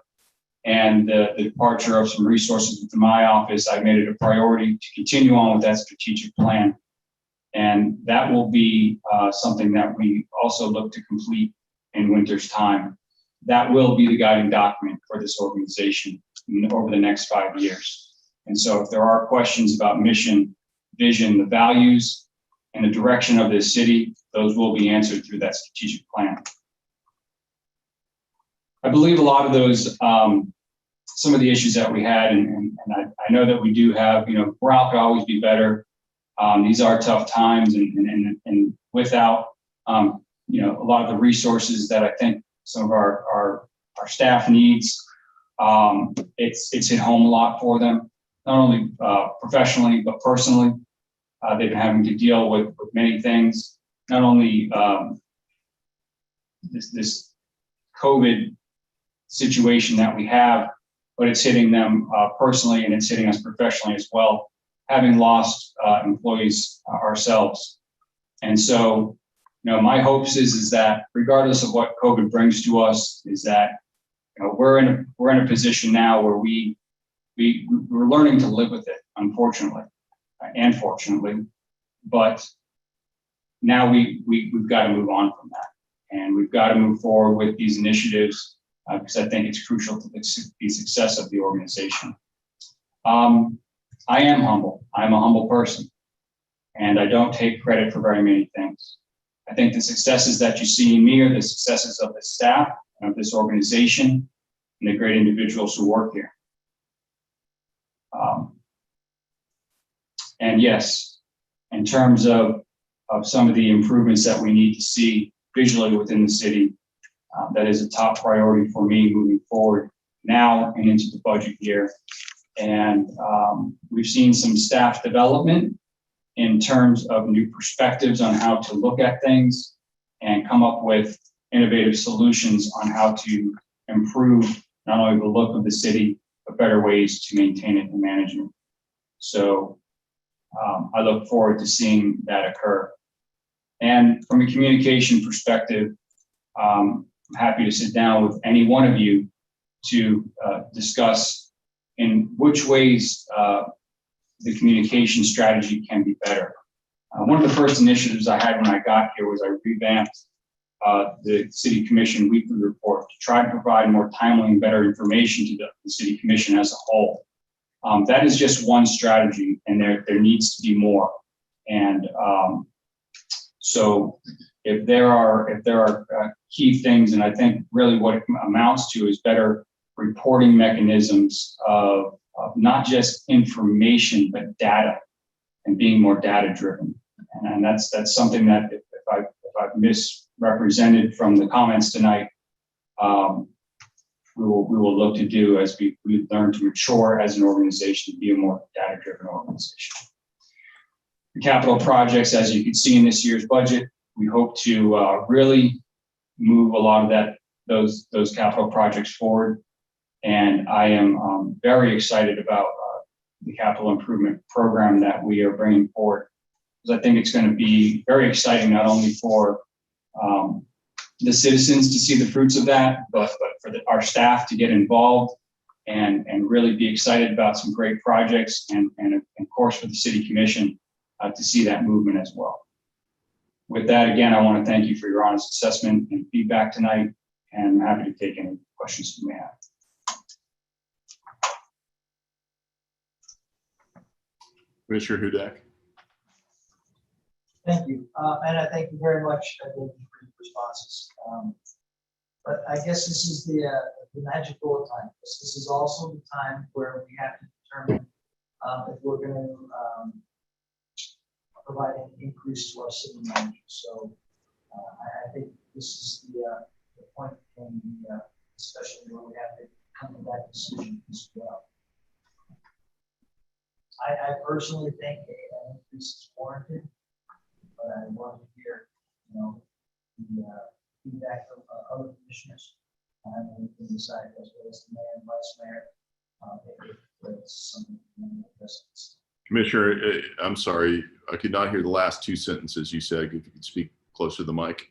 and the departure of some resources within my office, I made it a priority to continue on with that strategic plan. And that will be something that we also look to complete in winter's time. That will be the guiding document for this organization over the next 5 years. And so if there are questions about mission, vision, the values, and the direction of this city, those will be answered through that strategic plan. I believe a lot of those, some of the issues that we had, and I know that we do have, morale could always be better. These are tough times, and without, a lot of the resources that I think some of our staff needs, it's hit home a lot for them, not only professionally, but personally. They've been having to deal with many things, not only this COVID situation that we have, but it's hitting them personally, and it's hitting us professionally as well, having lost employees ourselves. And so, my hopes is that regardless of what COVID brings to us, is that we're in a position now where we're learning to live with it, unfortunately and fortunately, but now we've got to move on from that, and we've got to move forward with these initiatives because I think it's crucial to the success of the organization. I am humble. I'm a humble person, and I don't take credit for very many things. I think the successes that you see in me are the successes of the staff, of this organization, and the great individuals who work here. And yes, in terms of some of the improvements that we need to see visually within the city, that is a top priority for me moving forward now and into the budget year. And we've seen some staff development in terms of new perspectives on how to look at things and come up with innovative solutions on how to improve not only the look of the city, but better ways to maintain it and manage it. So I look forward to seeing that occur. And from a communication perspective, I'm happy to sit down with any one of you to discuss in which ways the communication strategy can be better. One of the first initiatives I had when I got here was I revamped the City Commission weekly report to try to provide more timely and better information to the City Commission as a whole. That is just one strategy, and there needs to be more. And so if there are key things, and I think really what it amounts to is better reporting mechanisms of not just information, but data, and being more data driven. And that's something that if I've misrepresented from the comments tonight, we will look to do as we learn to mature as an organization, to be a more data driven organization. The capital projects, as you can see in this year's budget, we hope to really move a lot of those capital projects forward. And I am very excited about the capital improvement program that we are bringing forward, because I think it's going to be very exciting, not only for the citizens to see the fruits of that, but for our staff to get involved and really be excited about some great projects, and of course for the City Commission to see that movement as well. With that, again, I want to thank you for your honest assessment and feedback tonight, and I'm happy to take any questions you may have. Commissioner Hudak. Thank you. And I thank you very much for your responses. But I guess this is the magical time. This is also the time where we have to determine if we're going to provide an increase to our city manager. So I think this is the point in the discussion where we have to come to that decision as well. I personally think an increase is warranted, but I want to hear, the feedback from other commissioners, and we can decide as well as the mayor and vice mayor if it's something that Commissioner, I'm sorry, I could not hear the last two sentences you said. If you could speak closer to the mic.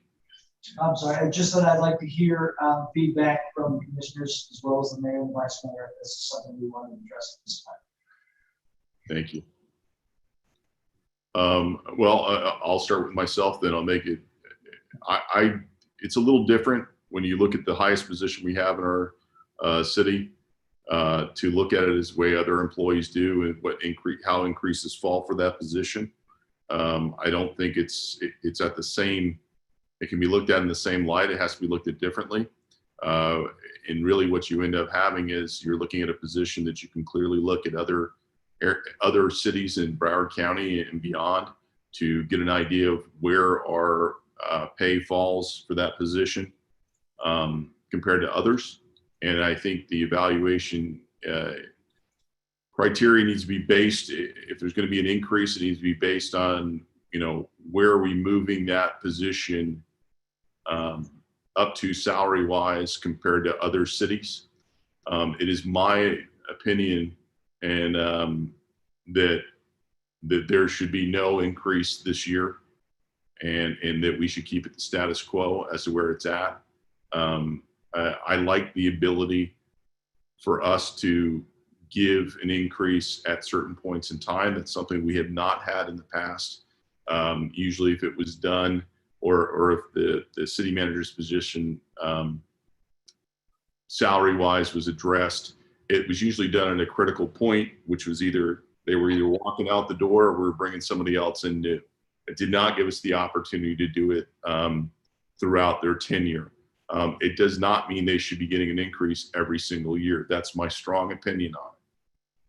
I'm sorry, I just said I'd like to hear feedback from commissioners as well as the mayor and vice mayor. If this is something we want to address at this time. Thank you. I'll start with myself, then I'll make it. It's a little different when you look at the highest position we have in our city, to look at it as way other employees do and how increases fall for that position. I don't think it's at the same. It can be looked at in the same light. It has to be looked at differently. And really, what you end up having is you're looking at a position that you can clearly look at other cities in Broward County and beyond to get an idea of where our pay falls for that position compared to others. And I think the evaluation criteria needs to be based, if there's going to be an increase, it needs to be based on, where are we moving that position up to salary wise compared to other cities. It is my opinion and that there should be no increase this year, and that we should keep it the status quo as to where it's at. I like the ability for us to give an increase at certain points in time. That's something we have not had in the past. Usually if it was done or if the city manager's position salary wise was addressed, it was usually done at a critical point, which was they were either walking out the door or we were bringing somebody else in. It did not give us the opportunity to do it throughout their tenure. It does not mean they should be getting an increase every single year. That's my strong opinion on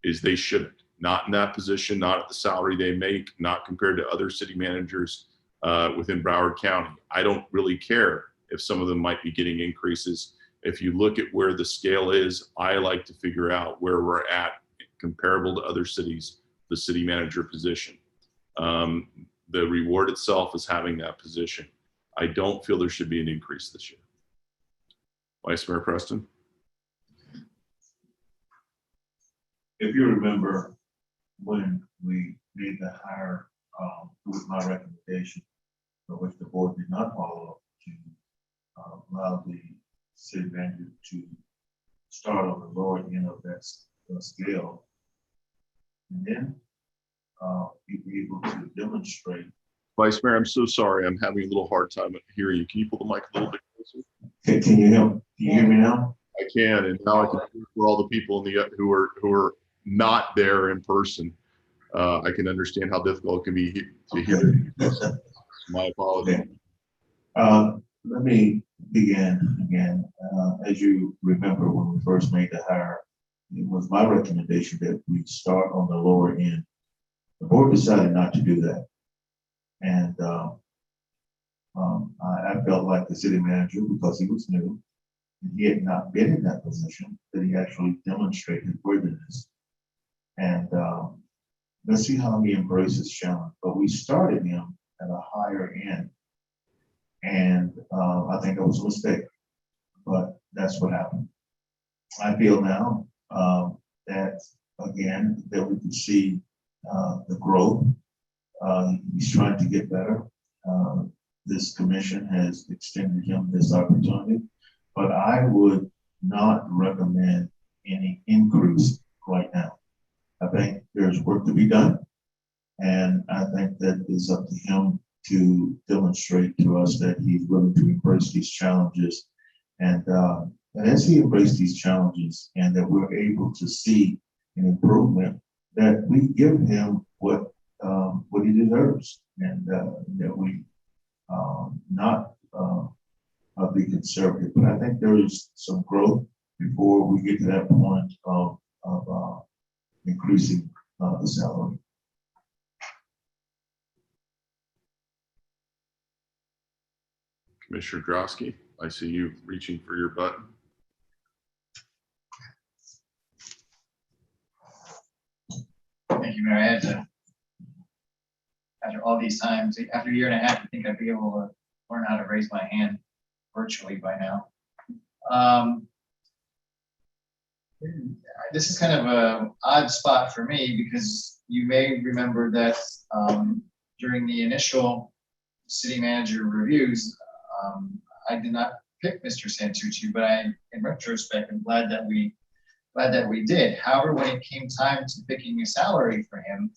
it, is they shouldn't. Not in that position, not at the salary they make, not compared to other city managers within Broward County. I don't really care if some of them might be getting increases. If you look at where the scale is, I like to figure out where we're at comparable to other cities, the city manager position. The reward itself is having that position. I don't feel there should be an increase this year. Vice Mayor Preston. If you remember when we made the hire, with my recommendation, for which the board did not follow up to allow the city manager to start on the lower end of that scale, and then be able to demonstrate. Vice Mayor, I'm so sorry. I'm having a little hard time hearing you. Can you pull the mic a little bit closer? Can you help? Can you hear me now? I can, and now I can hear for all the people in the who are not there in person. I can understand how difficult it can be to hear. My apologies. Okay. Let me begin again. As you remember, when we first made the hire, it was my recommendation that we start on the lower end. The board decided not to do that. And I felt like the city manager, because he was new, and he had not been in that position, that he actually demonstrated worthiness. And let's see how he embraces challenge. But we started him at a higher end. And I think it was a mistake, but that's what happened. I feel now that, again, that we can see the growth. He's trying to get better. This commission has extended him this opportunity, but I would not recommend any increase right now. I think there's work to be done, and I think that it's up to him to demonstrate to us that he's willing to embrace these challenges. And as he embraces these challenges and that we're able to see an improvement, that we give him what he deserves, and that we not be conservative. But I think there is some growth before we get to that point of increasing the salary. Commissioner Drosky, I see you reaching for your button. Thank you, Mayor. I had to, after all these times, after a year and a half, I think I'd be able to learn how to raise my hand virtually by now. This is kind of an odd spot for me because you may remember that during the initial city manager reviews, I did not pick Mr. Santucci, but in retrospect, I'm glad that we did. However, when it came time to picking a salary for him,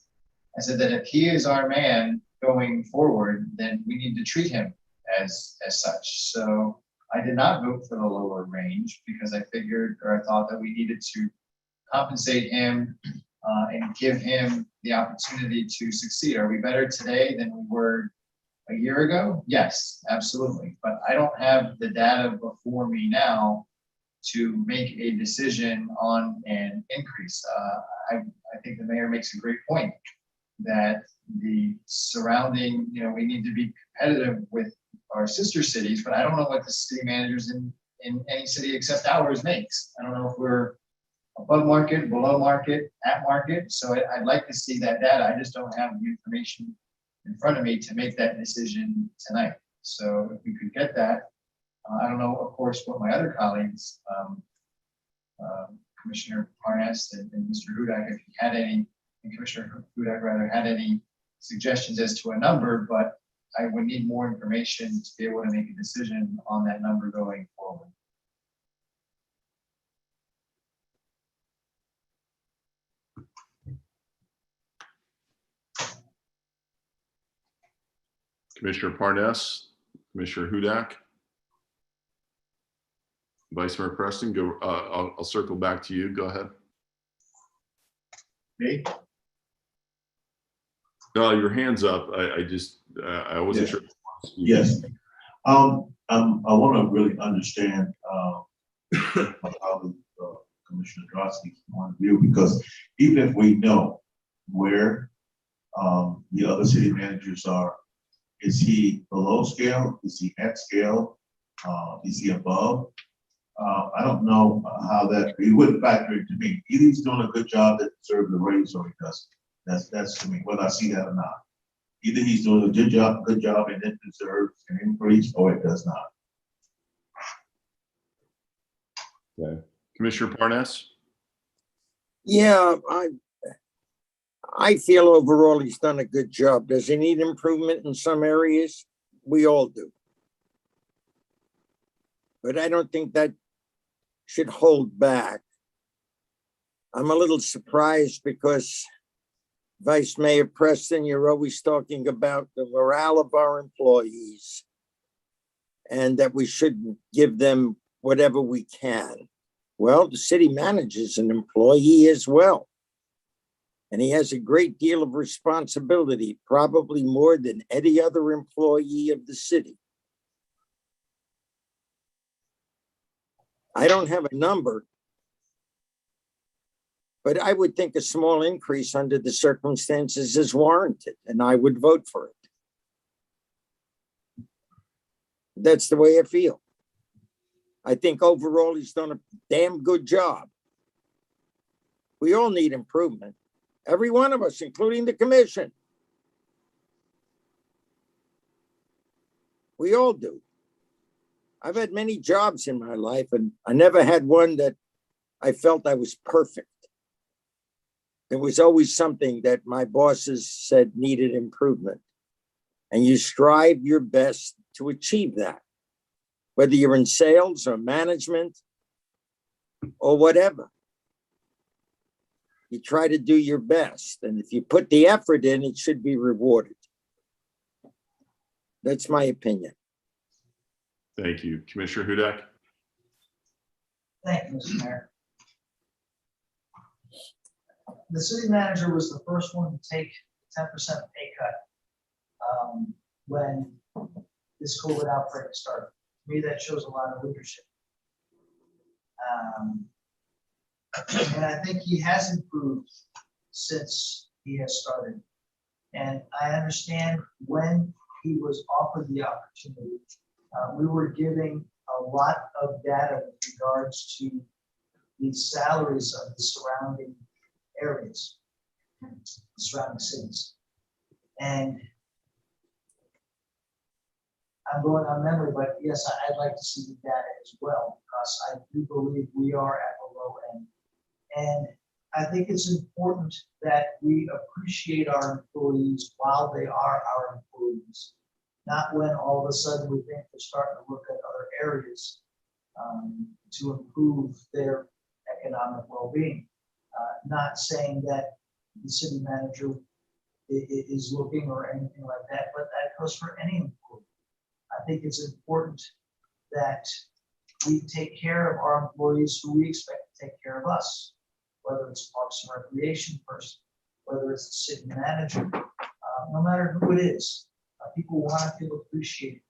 I said that if he is our man going forward, then we need to treat him as such. So I did not vote for the lower range because I figured, or I thought that we needed to compensate him and give him the opportunity to succeed. Are we better today than we were a year ago? Yes, absolutely. But I don't have the data before me now to make a decision on an increase. I think the mayor makes a great point that the surrounding, we need to be competitive with our sister cities, but I don't know what the city managers in any city except ours makes. I don't know if we're above market, below market, at market. So I'd like to see that data. I just don't have the information in front of me to make that decision tonight. So if we could get that, I don't know, of course, what my other colleagues, Commissioner Parnas and Mr. Hudak, if he had any, and Commissioner Hudak rather had any suggestions as to a number, but I would need more information to be able to make a decision on that number going forward. Commissioner Parnas, Commissioner Hudak. Vice Mayor Preston, go. I'll circle back to you. Go ahead. Me? Your hand's up. I wasn't Yes. sure. Yes. I want to really understand my colleague, Commissioner Drosky's point of view, because even if we know where the other city managers are, is he below scale? Is he at scale? Is he above? I don't know how that, he wouldn't factor into me. Either he's doing a good job that deserves the raise or he doesn't. That's to me, whether I see that or not. Either he's doing a good job and it deserves an increase or it does not. Okay. Commissioner Parnas? Yeah, I feel overall he's done a good job. Does he need improvement in some areas? We all do. But I don't think that should hold back. I'm a little surprised because Vice Mayor Preston, you're always talking about the morale of our employees and that we should give them whatever we can. Well, the city manager is an employee as well. And he has a great deal of responsibility, probably more than any other employee of the city. I don't have a number, but I would think a small increase under the circumstances is warranted, and I would vote for it. That's the way I feel. I think overall he's done a damn good job. We all need improvement. Every one of us, including the commission. We all do. I've had many jobs in my life, and I never had one that I felt I was perfect. There was always something that my bosses said needed improvement. And you strive your best to achieve that, whether you're in sales or management or whatever. You try to do your best. And if you put the effort in, it should be rewarded. That's my opinion. Thank you. Commissioner Hudak? Thank you, Mr. Mayor. The city manager was the first one to take 10% pay cut when this COVID outbreak started. To me, that shows a lot of leadership. And I think he has improved since he has started. And I understand when he was offered the opportunity, we were giving a lot of data with regards to the salaries of the surrounding areas, surrounding cities. And I'm going on memory, but yes, I'd like to see the data as well, because I do believe we are at the low end. And I think it's important that we appreciate our employees while they are our employees. not when all of a sudden we think we're starting to look at other areas to improve their economic well-being. Not saying that the city manager is looking or anything like that, but that goes for any employee. I think it's important that we take care of our employees who we expect to take care of us, whether it's Parks and Recreation person, whether it's the city manager, no matter who it is. People want to feel appreciated.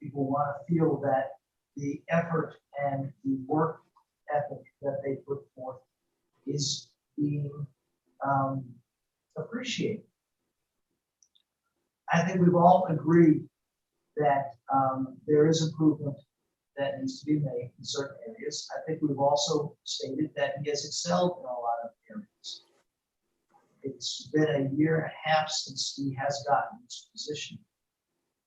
People want to feel that the effort and the work ethic that they put forth is being appreciated. I think we've all agreed that there is improvement that needs to be made in certain areas. I think we've also stated that he has excelled in a lot of areas. It's been a year and a half since he has gotten this position.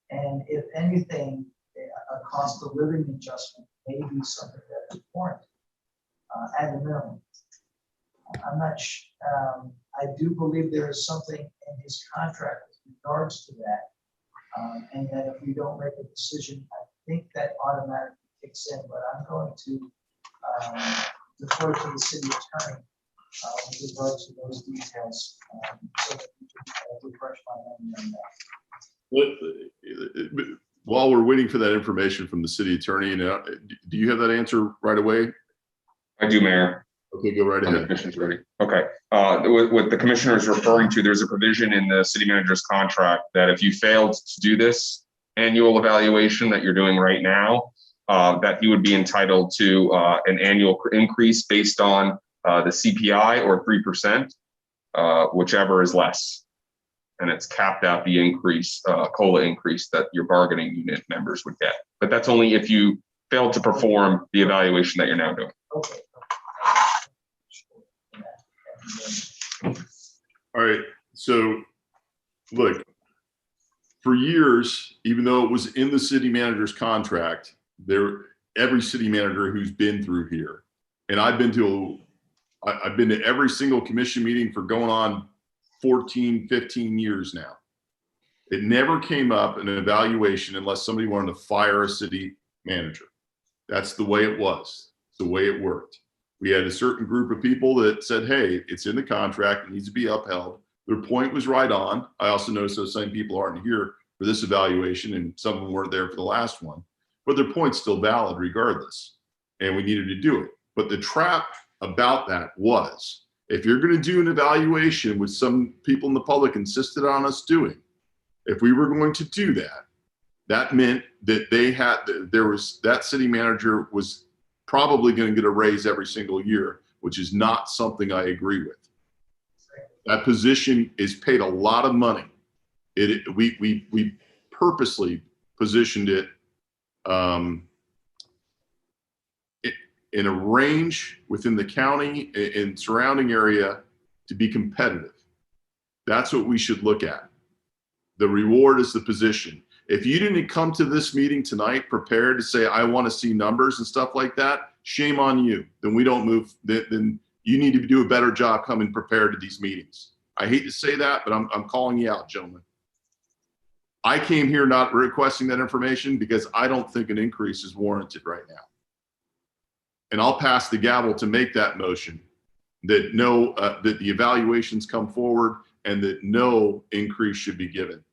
And if anything, a cost of living adjustment may be something that is warranted at a minimum. I'm not I do believe there is something in his contract with regards to that. And that if we don't make a decision, I think that automatically kicks in, but I'm going to defer to the city attorney with regards to those details, so that we can refresh my memory on that. While we're waiting for that information from the city attorney, do you have that answer right away? I do, Mayor. Okay, go right The ahead. commission's ready. Okay. What the commissioner is referring to, there's a provision in the city manager's contract that if you failed to do this annual evaluation that you're doing right now, that he would be entitled to an annual increase based on the CPI or 3%, whichever is less. And it's capped out the increase, COLA increase that your bargaining unit members would get. But that's only if you failed to perform the evaluation that you're now doing. Okay. All right, so look, for years, even though it was in the city manager's contract, every city manager who's been through here, and I've been to every single commission meeting for going on 14, 15 years now. It never came up in an evaluation unless somebody wanted to fire a city manager. That's the way it was, the way it worked. We had a certain group of people that said, hey, it's in the contract, it needs to be upheld. Their point was right on. I also noticed those same people aren't here for this evaluation, and some of them weren't there for the last one, but their point's still valid regardless, and we needed to do it. But the trap about that was, if you're going to do an evaluation, which some people in the public insisted on us doing, if we were going to do that, that meant that that city manager was probably going to get a raise every single year, which is not something I agree with. That position is paid a lot of money. We purposely positioned it in a range within the county and surrounding area to be competitive. That's what we should look at. The reward is the position. If you didn't come to this meeting tonight prepared to say, I want to see numbers and stuff like that, shame on you. Then we don't move. Then you need to do a better job coming prepared to these meetings. I hate to say that, but I'm calling you out, gentlemen. I came here not requesting that information because I don't think an increase is warranted right now. And I'll pass the gavel to make that motion that that the evaluations come forward and that no increase should be given.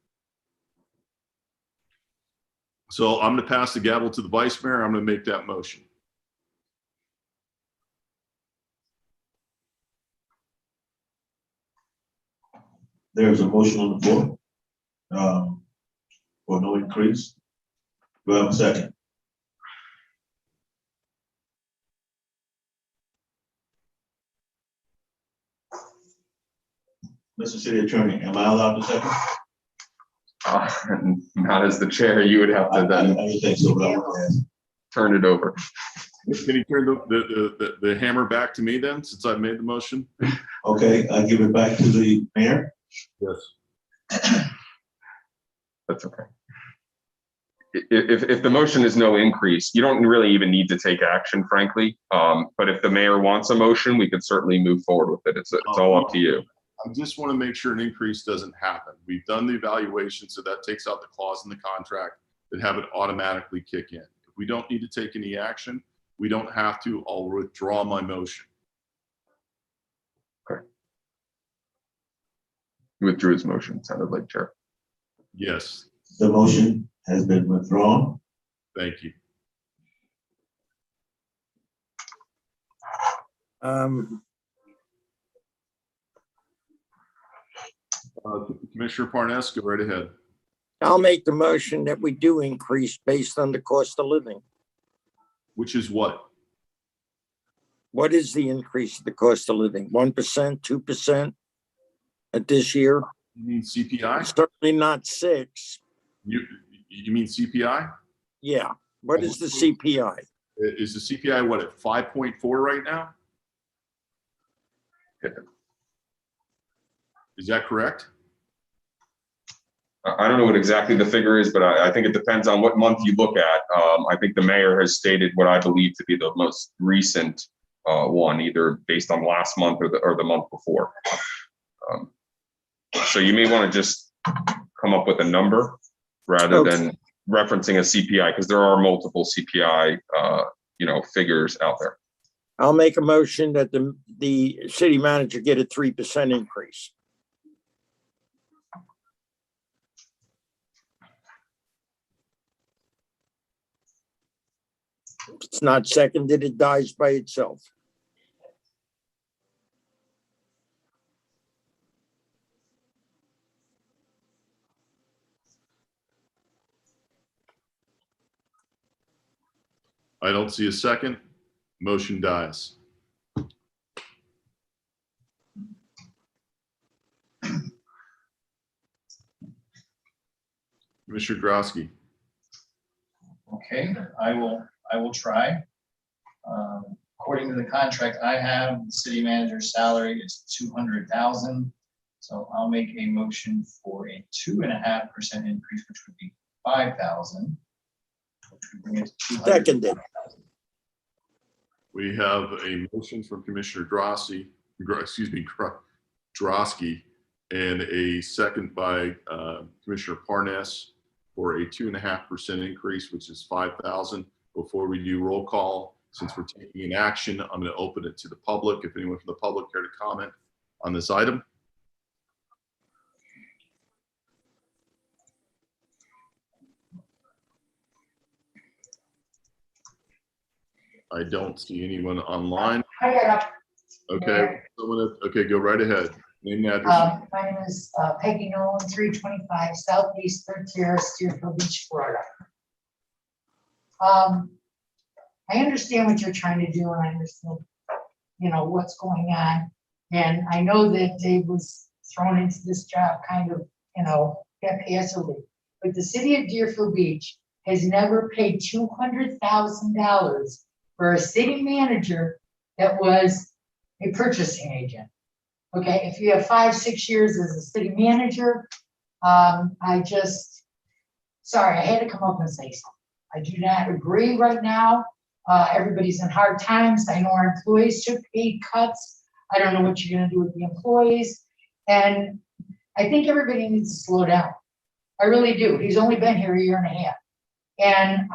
So I'm going to pass the gavel to the vice mayor. I'm going to make that motion. There's a motion on the floor for no increase. Do I have a second? Mr. City Attorney, am I allowed to second? Not as the chair, you would have to then I think so, but I want to ask. turn it over. Can you turn the hammer back to me then, since I've made the motion? Okay, I give it back to the mayor. Yes. That's okay. If the motion is no increase, you don't really even need to take action, frankly. But if the mayor wants a motion, we could certainly move forward with it. It's all up to you. I just want to make sure an increase doesn't happen. We've done the evaluation, so that takes out the clause in the contract that have it automatically kick in. If we don't need to take any action, we don't have to. I'll withdraw my motion. He withdrew his motion, sounded like, Chair. Yes, The motion has been withdrawn. thank you. Commissioner Parnas, go right ahead. I'll make the motion that we do increase based on the cost of living. Which is what? What is the increase of the cost of living? 1%, 2% at this year? You mean CPI? Certainly not 6. You mean CPI? Yeah. What is the CPI? Is the CPI what, at 5.4 right now? Is that correct? I don't know what exactly the figure is, but I think it depends on what month you look at. I think the mayor has stated what I believe to be the most recent one, either based on last month or the month before. So you may want to just come up with a number rather than referencing a CPI, because there are multiple CPI figures out there. I'll make a motion that the city manager get a 3% increase. If it's not seconded, it dies by itself. I don't see a second. Motion dies. Commissioner Drosky. Okay, I will try. According to the contract I have, the city manager's salary is 200,000. So I'll make a motion for a 2.5% increase, which would be 5,000. Which would bring it to 200,000. Seconded. We have a motion from Commissioner Drosky, and a second by Commissioner Parnas for a 2.5% increase, which is 5,000. Before we do roll call, since we're taking an action, I'm going to open it to the public. If anyone from the public care to comment on this item. I don't see anyone online. Okay, okay, go right ahead. Name and address. My name is Peggy Nolan, 325 Southeast Third Terrace, Deerfield Beach, Florida. I understand what you're trying to do, and I understand, what's going on. And I know that Dave was thrown into this job kind of, haphazardly. But the city of Deerfield Beach has never paid $200,000 for a city manager that was a purchasing agent. Okay, if you have 5-6 years as a city manager, sorry, I had to come up and say something. I do not agree right now. Everybody's in hard times. I know our employees took paid cuts. I don't know what you're gonna do with the employees. And I think everybody needs to slow down. I really do. He's only been here a year and a half. And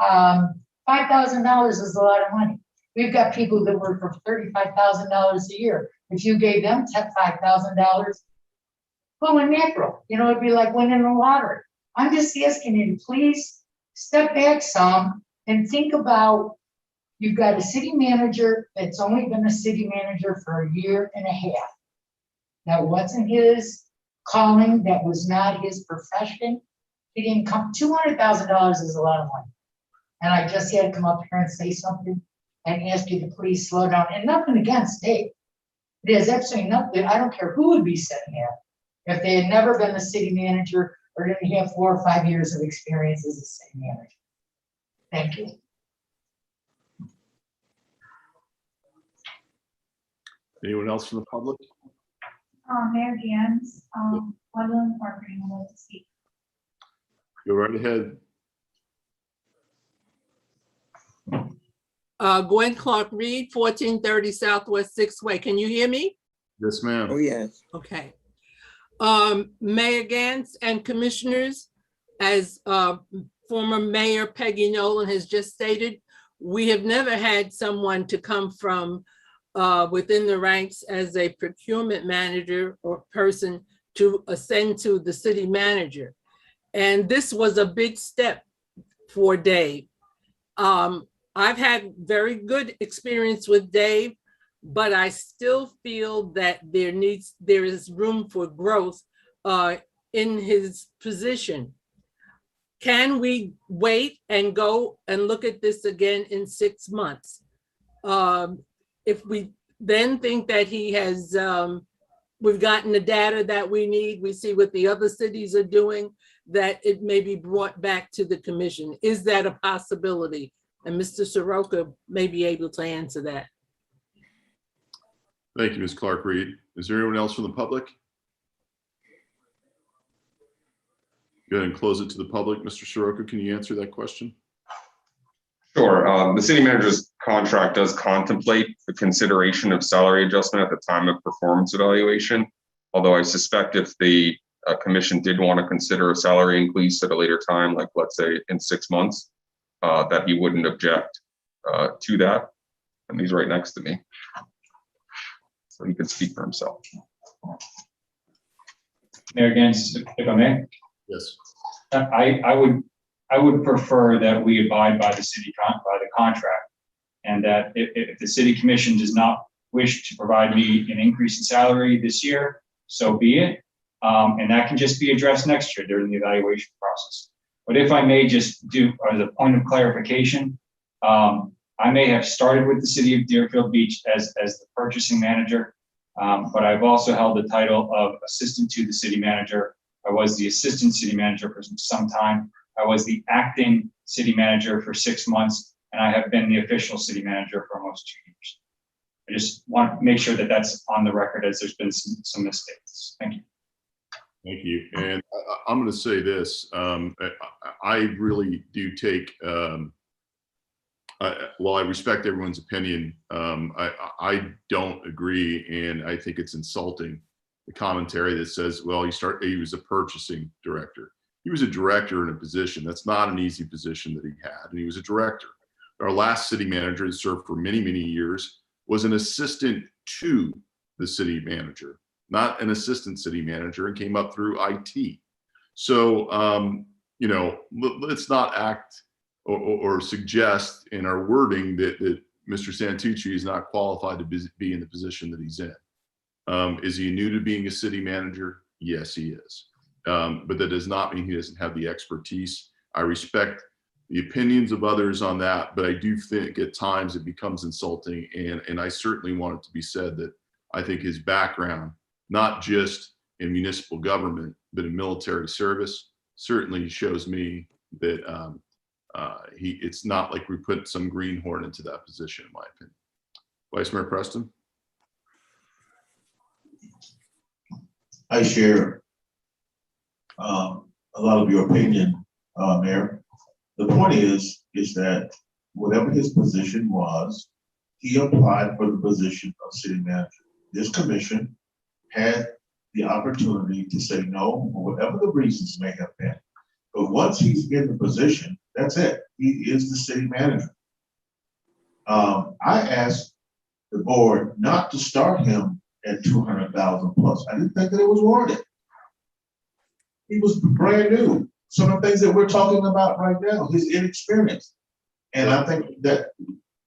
$5,000 is a lot of money. We've got people that work for $35,000 a year. If you gave them $5,000, holy mackerel, it'd be like winning the lottery. I'm just asking you to please step back some and think about, you've got a city manager that's only been a city manager for a year and a half. That wasn't his calling, that was not his profession. He didn't come, $200,000 is a lot of money. And I just had to come up here and say something and ask you to please slow down. And nothing against Dave. There's absolutely nothing. I don't care who would be sitting here if they had never been a city manager or didn't have 4 or 5 years of experience as a city manager. Thank you. Anyone else from the public? Mayor Gans, Gwendolyn Marketing would like to speak. Go right ahead. Gwen Clark Reed, 1430 Southwest 6th Way. Can you hear me? Yes, ma'am. Oh, yes. Okay. Mayor Gantz and commissioners, as former Mayor Peggy Nolan has just stated, we have never had someone to come from within the ranks as a procurement manager or person to ascend to the city manager. And this was a big step for Dave. I've had very good experience with Dave, but I still feel that there is room for growth in his position. Can we wait and go and look at this again in 6 months? If we then think that he has, we've gotten the data that we need, we see what the other cities are doing, that it may be brought back to the commission. Is that a possibility? And Mr. Soroka may be able to answer that. Thank you, Ms. Clark-Reed. Is there anyone else from the public? Go ahead and close it to the public. Mr. Soroka, can you answer that question? Sure. The city manager's contract does contemplate the consideration of salary adjustment at the time of performance evaluation. Although I suspect if the commission did want to consider a salary increase at a later time, like let's say in 6 months, that he wouldn't object to that. And he's right next to me, so he could speak for himself. Mayor Gantz, if I may. Yes. I would prefer that we abide by the contract, and that if the city commission does not wish to provide me an increase in salary this year, so be it. And that can just be addressed next year during the evaluation process. But if I may just do as a point of clarification, I may have started with the city of Deerfield Beach as the purchasing manager, but I've also held the title of assistant to the city manager. I was the assistant city manager for some time. I was the acting city manager for 6 months, and I have been the official city manager for almost 2 years. I just want to make sure that that's on the record, as there's been some mistakes. Thank you. Thank you. And I'm going to say this. I really do take, while I respect everyone's opinion, I don't agree, and I think it's insulting, the commentary that says, well, he was a purchasing director. He was a director in a position. That's not an easy position that he had, and he was a director. Our last city manager, who served for many, many years, was an assistant to the city manager, not an assistant city manager, and came up through IT. So, let's not act or suggest in our wording that Mr. Santucci is not qualified to be in the position that he's in. Is he new to being a city manager? Yes, he is. But that does not mean he doesn't have the expertise. I respect the opinions of others on that, but I do think at times it becomes insulting, and I certainly want it to be said that I think his background, not just in municipal government, but in military service, certainly shows me that it's not like we put some greenhorn into that position, in my opinion. Vice Mayor Preston? I share a lot of your opinion, Mayor. The point is that whatever his position was, he applied for the position of city manager. This commission had the opportunity to say no, for whatever the reasons may have been. But once he's in the position, that's it. He is the city manager. I asked the board not to start him at 200,000 plus. I didn't think that it was warranted. He was brand new. Some of the things that we're talking about right now, his inexperience. And I think that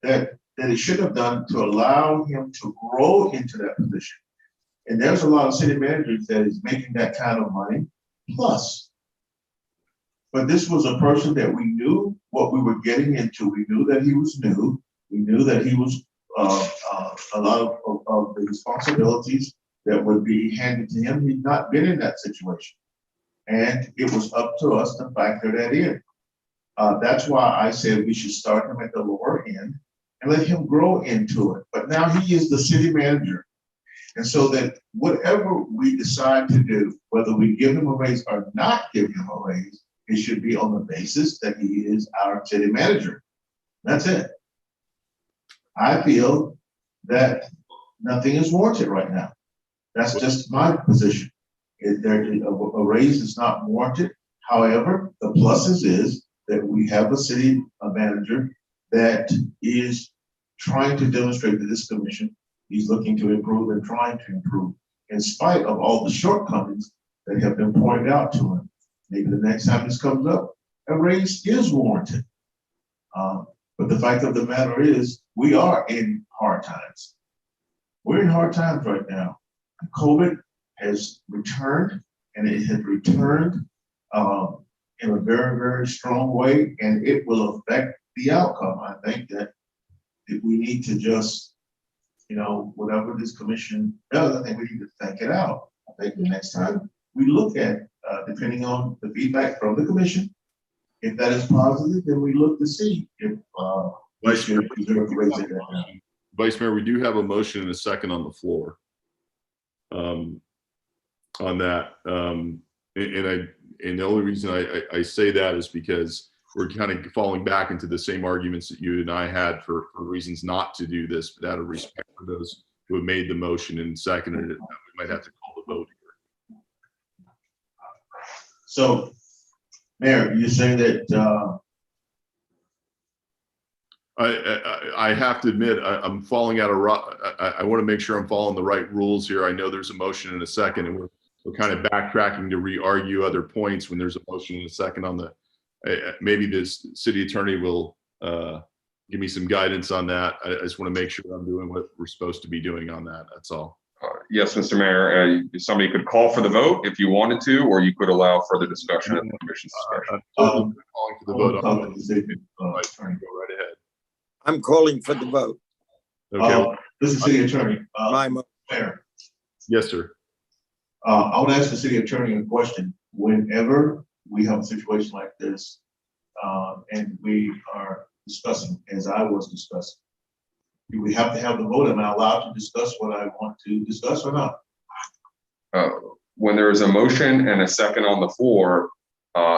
it should have done to allow him to grow into that position. And there's a lot of city managers that is making that kind of money plus. But this was a person that we knew what we were getting into. We knew that he was new. We knew that he was a lot of the responsibilities that would be handed to him. He'd not been in that situation. And it was up to us to factor that in. That's why I said we should start him at the lower end and let him grow into it. But now he is the city manager. And so that whatever we decide to do, whether we give him a raise or not give him a raise, it should be on the basis that he is our city manager. That's it. I feel that nothing is warranted right now. That's just my position. A raise is not warranted. However, the pluses is that we have a city manager that is trying to demonstrate to this commission he's looking to improve and trying to improve in spite of all the shortcomings that have been pointed out to him. Maybe the next time this comes up, a raise is warranted. But the fact of the matter is, we are in hard times. We're in hard times right now. COVID has returned, and it has returned in a very, very strong way, and it will affect the outcome. I think that if we need to just, whatever this commission does, I think we need to think it out. I think the next time we look at, depending on the feedback from the commission, if that is positive, then we look to see if Vice Mayor, Vice Mayor, we do have a motion and a second on the floor on that. And the only reason I say that is because we're kind of falling back into the same arguments that you and I had for reasons not to do this, but out of respect for those who have made the motion and seconded it, we might have to call the vote here. So, Mayor, you're saying that I have to admit, I'm falling out of I want to make sure I'm following the right rules here. I know there's a motion and a second, and we're kind of backtracking to re-argue other points when there's a motion and a second on the, maybe this city attorney will give me some guidance on that. I just want to make sure I'm doing what we're supposed to be doing on that. That's all. Yes, Mr. Mayor, somebody could call for the vote if you wanted to, or you could allow further discussion at the commission's discretion. Calling for the vote. I'll Go right ahead. I'm calling for the vote. Okay. this is city attorney. My mo- Mayor, Yes, sir. I would ask the city attorney a question. Whenever we have a situation like this, and we are discussing, as I was discussing, do we have to have the vote? Am I allowed to discuss what I want to discuss or not? When there is a motion and a second on the floor,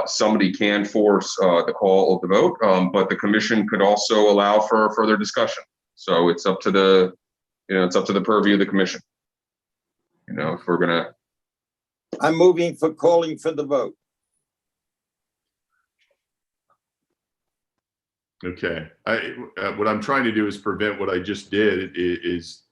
somebody can force the call of the vote, but the commission could also allow for further discussion. So it's up to the, it's up to the purview of the commission. If we're gonna. I'm moving for calling for the vote. Okay. What I'm trying to do is prevent what I just did is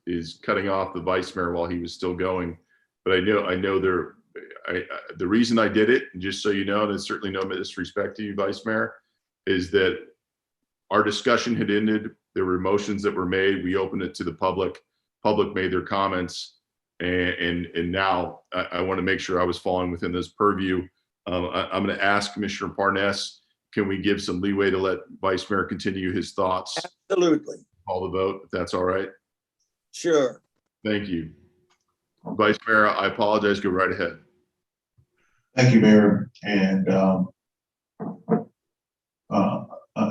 cutting off the vice mayor while he was still going. But I know the reason I did it, and just so you know, and there's certainly no disrespect to you, Vice Mayor, is that our discussion had ended. There were motions that were made. We opened it to the public. Public made their comments, and now I want to make sure I was falling within this purview. I'm going to ask Commissioner Parnas, can we give some leeway to let Vice Mayor continue his thoughts? Absolutely. Call the vote, if that's all right. Sure. Thank you. Vice Mayor, I apologize. Go right ahead. Thank you, Mayor. And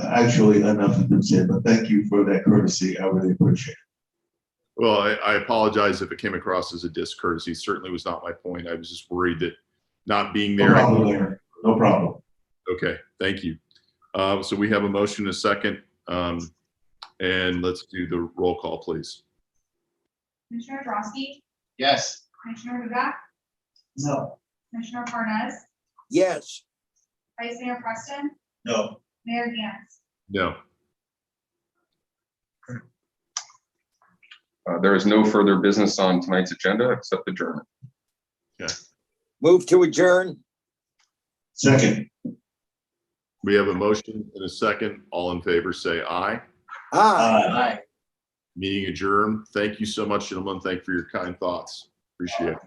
actually, enough has been said, but thank you for that courtesy. I really appreciate it. Well, I apologize if it came across as a discourtesy. Certainly was not my point. I was just worried that not being there. No problem, Mayor. No problem. Okay, thank you. So we have a motion, a second, and let's do the roll call, please. Commissioner Drosky, Yes. Commissioner Hudak, No. Commissioner Parnas, Yes. Vice Mayor Preston, No. Mayor Gantz. No. There is no further business on tonight's agenda except adjournment. Okay. Move to adjourn. Second. We have a motion and a second. All in favor, say aye. Aye. Meeting adjourned. Thank you so much, gentlemen. Thank you for your kind thoughts. Appreciate it.